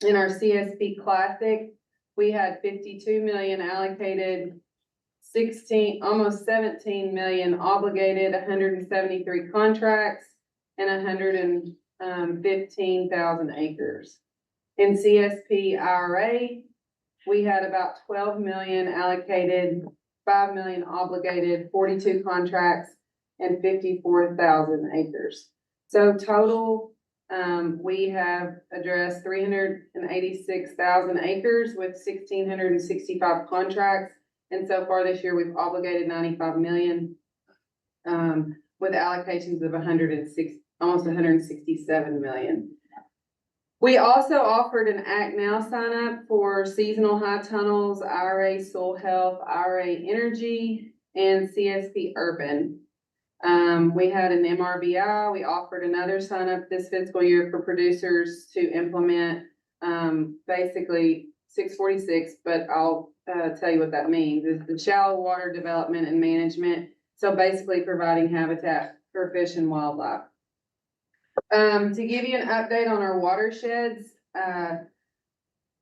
In our CSP Classic, we had 52 million allocated, almost 17 million obligated, 173 contracts, and 115,000 acres. In CSP IRA, we had about 12 million allocated, 5 million obligated, 42 contracts, and 54,000 acres. So total, we have addressed 386,000 acres with 1,665 contracts. And so far this year, we've obligated 95 million, with allocations of almost 167 million. We also offered an Act Now sign up for seasonal high tunnels, IRA soil health, IRA energy, and CSP urban. We had an MRBI. We offered another sign up this fiscal year for producers to implement, basically 646, but I'll tell you what that means. It's the shallow water development and management. So basically providing habitat for fish and wildlife. To give you an update on our watersheds,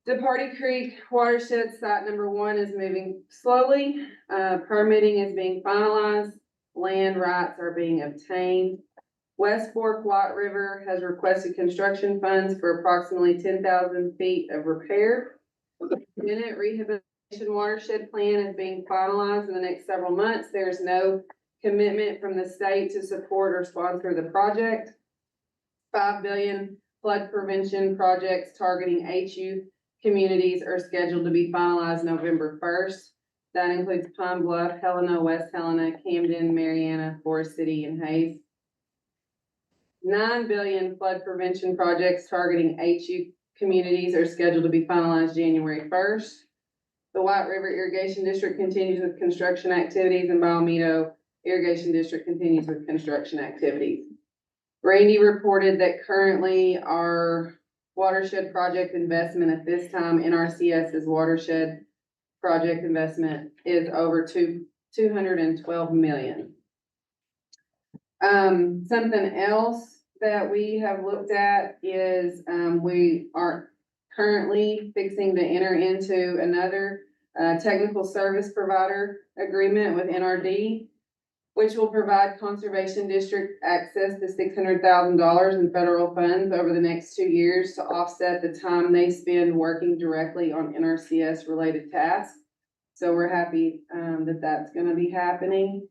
DeParty Creek watershed site number 1 is moving slowly. Permitting is being finalized. Land rights are being obtained. West Fork White River has requested construction funds for approximately 10,000 feet of repair. Bennett Rehabilitation Watershed Plan is being finalized in the next several months. There's no commitment from the state to support or sponsor the project. 5 billion flood prevention projects targeting HU communities are scheduled to be finalized November 1st. That includes Pine Bluff, Helena, West Helena, Camden, Mariana, Forest City, and Hayes. 9 billion flood prevention projects targeting HU communities are scheduled to be finalized January 1st. The White River Irrigation District continues with construction activities, and Balmeadow Irrigation District continues with construction activities. Randy reported that currently our watershed project investment at this time, NRCS's watershed project investment is over 212 million. Something else that we have looked at is, we are currently fixing to enter into another technical service provider agreement with NRD, which will provide Conservation District access to $600,000 in federal funds over the next 2 years to offset the time they spend working directly on NRCS related tasks. So we're happy that that's going to be happening.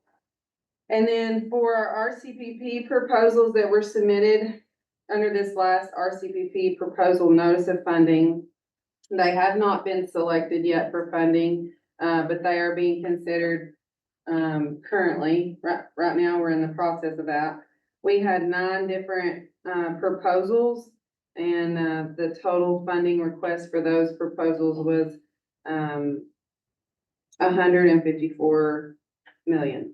And then for our RCPP proposals that were submitted under this last RCPP proposal notice of funding, they have not been selected yet for funding, but they are being considered currently. Right now, we're in the process of that. We had 9 different proposals, and the total funding request for those proposals was 154 million.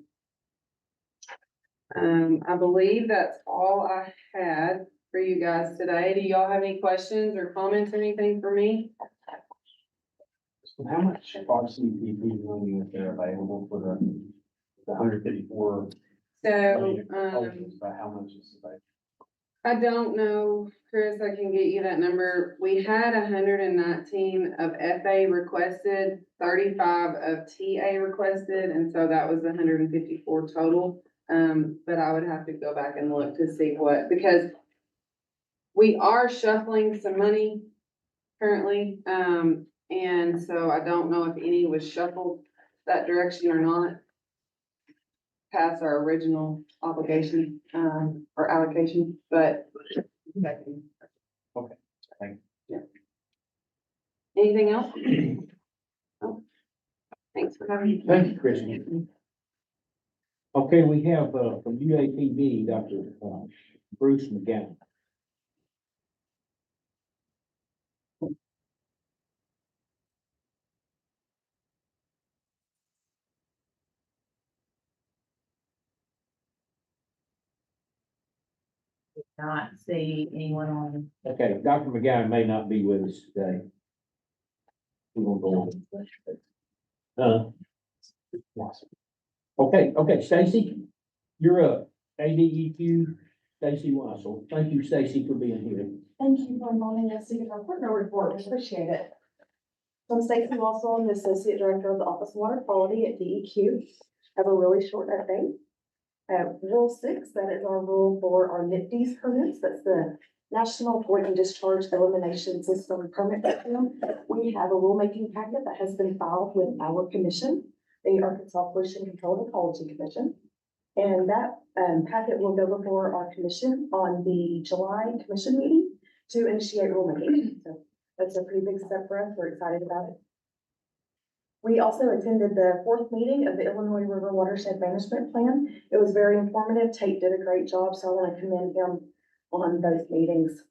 I believe that's all I had. for you guys today. Do y'all have any questions or comments or anything for me? So how much RCPP money is there available for the 154? So, About how much is available? I don't know, Chris, I can get you that number. We had 119 of FA requested, 35 of TA requested, and so that was 154 total. But I would have to go back and look to see what, because we are shuffling some money currently. And so I don't know if any was shuffled that direction or not. Past our original obligation, or allocation, but. Okay, thank you. Anything else? Oh, thanks for having me. Thank you, Christie. Okay, we have, from UAPB, Dr. Bruce McGowan. Not see anyone on. Okay, Dr. McGowan may not be with us today. We're gonna go on. Okay, Stacy, you're up. ADEQ, Stacy Wassel. Thank you, Stacy, for being here. Thank you for involving us to give our partner report. We appreciate it. So I'm Stacey Wassel. I'm the Associate Director of the Office of Water Quality at DEQ. I have a really short update. Rule 6, that is our rule for our NIPDES permits. That's the National Point and Discharge Elimination System Permit Program. We have a rulemaking packet that has been filed with our commission, the Arkansas Pollution Control and Ecology Commission. And that packet will go before our commission on the July commission meeting to initiate rulemaking. So that's a pretty big step for us. We're excited about it. We also attended the 4th meeting of the Illinois River Watershed Management Plan. It was very informative. Tate did a great job, so I want to commend him on those meetings.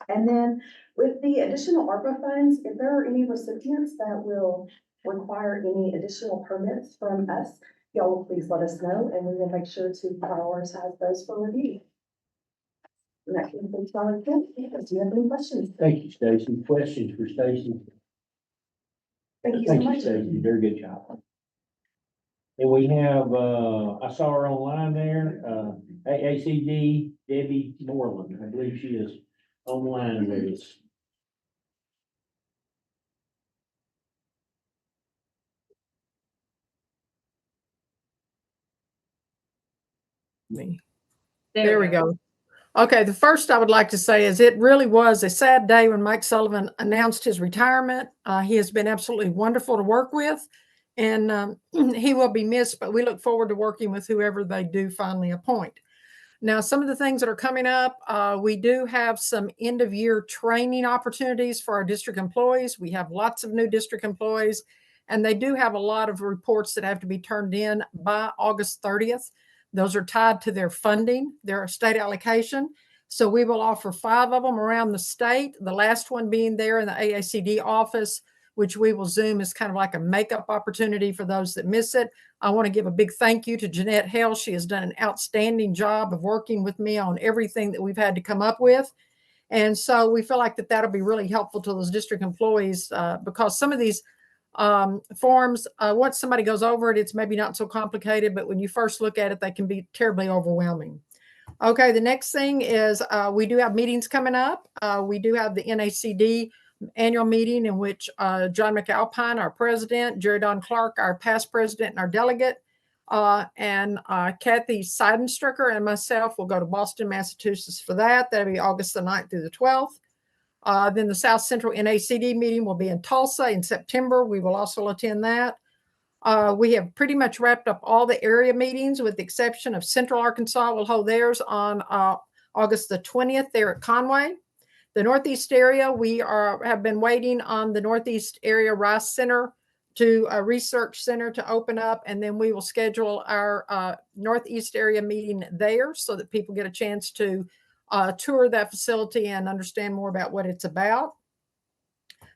And then with the additional ARPA funds, if there are any recipients that will require any additional permits from us, y'all will please let us know, and we will make sure to prioritize those for review. And that concludes my report. Do you have any questions? Thank you, Stacy. Questions for Stacy? Thank you so much. Stacy. Very good job. And we have, I saw her online there, AACD, Debbie Moreland. I believe she is online with us. There we go. Okay, the first I would like to say is it really was a sad day when Mike Sullivan announced his retirement. He has been absolutely wonderful to work with, and he will be missed, but we look forward to working with whoever they do finally appoint. Now, some of the things that are coming up, we do have some end-of-year training opportunities for our district employees. We have lots of new district employees, and they do have a lot of reports that have to be turned in by August 30th. Those are tied to their funding, their state allocation. So we will offer 5 of them around the state, the last one being there in the AACD office, which we will Zoom as kind of like a makeup opportunity for those that miss it. I want to give a big thank you to Jeanette Hale. She has done an outstanding job of working with me on everything that we've had to come up with. And so we feel like that'll be really helpful to those district employees because some of these forms, once somebody goes over it, it's maybe not so complicated, but when you first look at it, they can be terribly overwhelming. Okay, the next thing is we do have meetings coming up. We do have the NACD annual meeting in which John McAlpine, our president, Jerry Don Clark, our past president and our delegate, and Kathy Seidenstricker and myself will go to Boston, Massachusetts for that. That'll be August the 9th through the 12th. Then the South Central NACD meeting will be in Tulsa in September. We will also attend that. We have pretty much wrapped up all the area meetings with the exception of Central Arkansas. We'll hold theirs on August the 20th there at Conway. The Northeast area, we have been waiting on the Northeast area Rice Center to a research center to open up, and then we will schedule our Northeast area meeting there so that people get a chance to tour that facility and understand more about what it's about.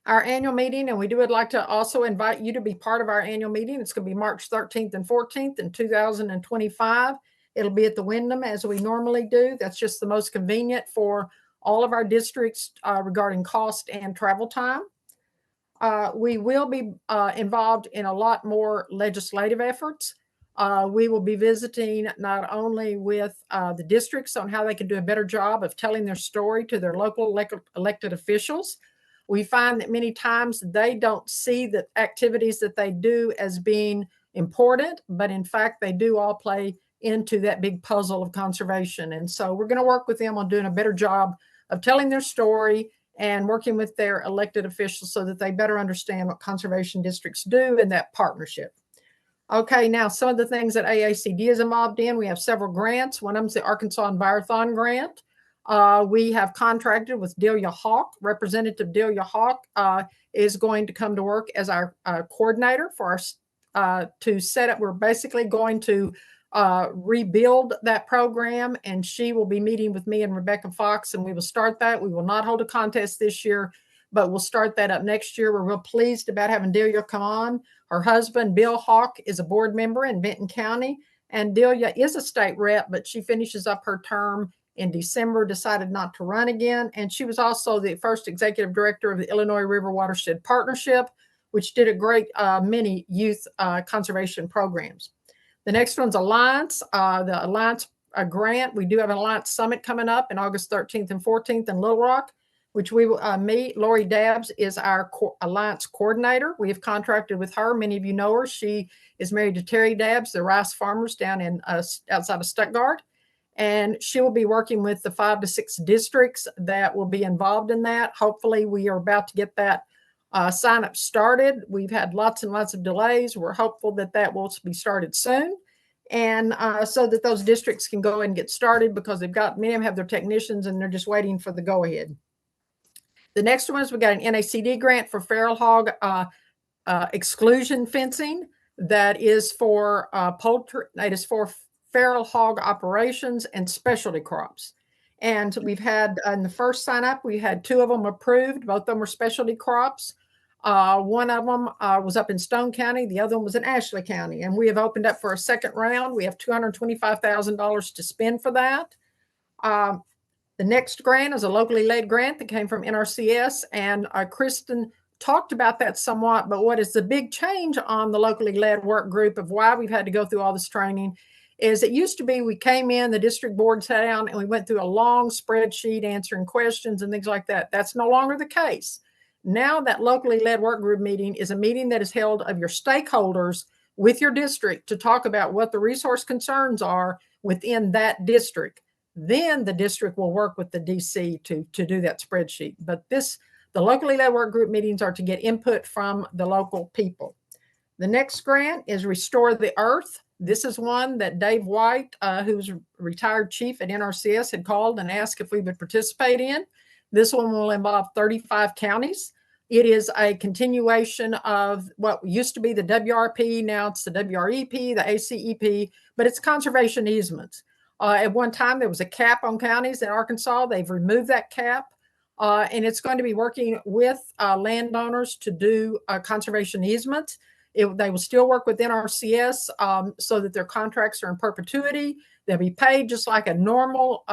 Our annual meeting, and would like to also invite you to be part of our annual meeting. It's going to be March 13th and 14th in 2025 It'll be at the Wyndham as we normally do. That's just the most convenient for all of our districts regarding cost and travel time. We will be involved in a lot more legislative efforts. We will be visiting not only with the districts on how they can do a better job of telling their story to their local elected officials. We find that many times they don't see the activities that they do as being important, but in fact, they do all play into that big puzzle of conservation. And so we're going to work with them on doing a better job of telling their story and working with their elected officials so that they better understand what conservation districts do in that partnership. Okay, now some of the things that AACD is involved in, we have several grants. One of them is the Arkansas Envirothon grant. We have contracted with Delia Hawk. Representative Delia Hawk is going to come to work as our coordinator for our to set up. We're basically going to rebuild that program, and she will be meeting with me and Rebecca Fox, and we will start that. We will not hold a contest this year, but we'll start that up next year. We're real pleased about having Delia come on. Her husband, Bill Hawk, is a board member in Benton County, and Delia is a state rep, but she finishes up her term in December, decided not to run again. And she was also the first executive director of the Illinois River Watershed Partnership, which did a great many youth conservation programs. The next one's Alliance, the Alliance grant. We do have an Alliance Summit coming up in August 13th and 14th in Little Rock, which we will meet. Lori Dabbs is our Alliance coordinator. We have contracted with her. Many of you know her. She is married to Terry Dabbs, the rice farmers down in outside of Stuttgart. And she will be working with the 5 to 6 districts that will be involved in that. Hopefully, we are about to get that sign up started. We've had lots and lots of delays. We're hopeful that that will be started soon. And so that those districts can go and get started, because they've got, many of them have their technicians and they're just waiting for the go ahead. The next one is we got an NACD grant for feral hog exclusion fencing. That is for poultry, that is for feral hog operations and specialty crops. And we've had, in the first sign up, we had 2 of them approved. Both of them were specialty crops. One of them was up in Stone County. The other one was in Ashley County. And we have opened up for a second round. We have $225,000 to spend for that. The next grant is a locally led grant that came from NRCS. And Kristen talked about that somewhat. But what is the big change on the locally led work group of why we've had to go through all this training is it used to be we came in, the district board sat down, and we went through a long spreadsheet answering questions and things like that. That's no longer the case. Now that locally led work group meeting is a meeting that is held of your stakeholders with your district to talk about what the resource concerns are within that district. Then the district will work with the DC to do that spreadsheet. But the locally led work group meetings are to get input from the local people. The next grant is Restore the Earth. This is one that Dave White, who's a retired chief at NRCS, had called and asked if we would participate in. This one will involve 35 counties. It is a continuation of what used to be the WRP. Now it's the WREP, the ACEP, but it's conservation easements. At one time, there was a cap on counties in Arkansas. They've removed that cap, and it's going to be working with landowners to do conservation easements. They will still work with NRCS so that their contracts are in perpetuity. They'll be paid just like a normal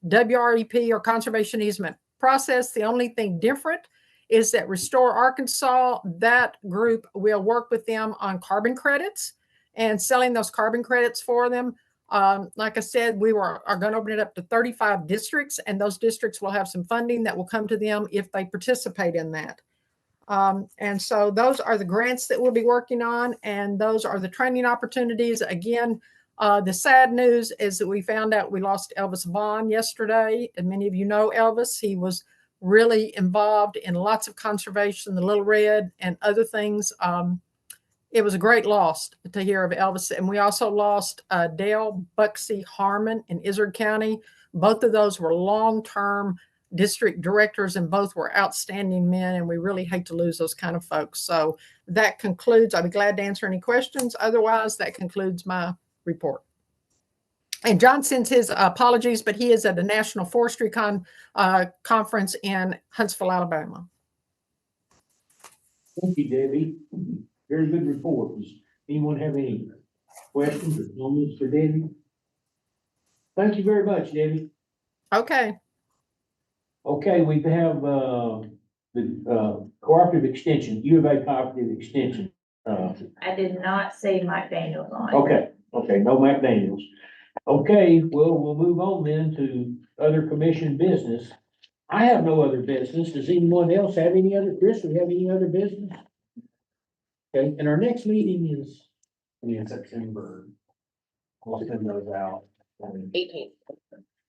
WREP or conservation easement process. The only thing different is that Restore Arkansas, that group will work with them on carbon credits and selling those carbon credits for them. Like I said, we are going to open it up to 35 districts, and those districts will have some funding that will come to them if they participate in that. And so those are the grants that we'll be working on, and those are the training opportunities. Again, the sad news is that we found out we lost Elvis Vaughn yesterday, and many of you know Elvis. He was really involved in lots of conservation, the Little Red and other things. It was a great loss to hear of Elvis. And we also lost Dale Buxey Harmon in Izard County. Both of those were long-term district directors, and both were outstanding men, and we really hate to lose those kind of folks. So that concludes. I'll be glad to answer any questions. Otherwise, that concludes my report. And John sends his apologies, but he is at the National Forestry Conference in Huntsville, Alabama. Thank you, Debbie. Very good report. Does anyone have any questions or comments for Debbie? Thank you very much, Debbie. Okay, Okay, we have, the cooperative extension, U of A cooperative extension. I did not see Mike Daniels on. Okay, no Mac Daniels. Okay, well, we'll move on then to other commission business. I have no other business. Does anyone else have any other, Chris, do we have any other business? Okay, and our next meeting is, In September. We'll send those out. 18th.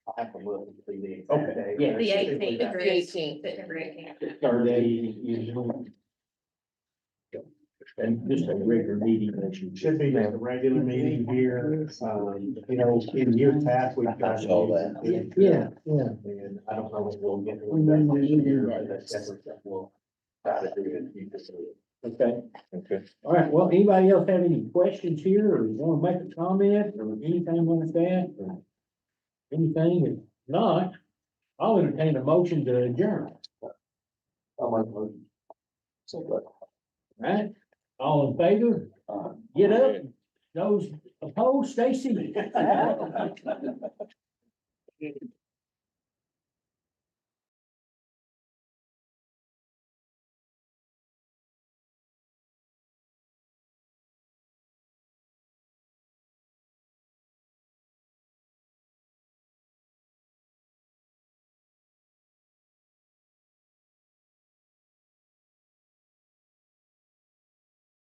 I'll have to look and see the exact Okay, date. yeah. The It's 18th. that- The 18th. September 18th. Thursday usually. And just a regular meeting that you. Should be just a regular meeting here, you know, in years past, we've tried to. Saw that. Yeah. And I don't know what we'll get this year, but that's definitely something we'll try to do in the future. Okay. Okay. All right, well, anybody else have any questions here or want to make a comment or anything like that? Or anything? If not, I'll entertain a motion to adjourn. All right, all in favor? Get up. Those opposed, stay seated.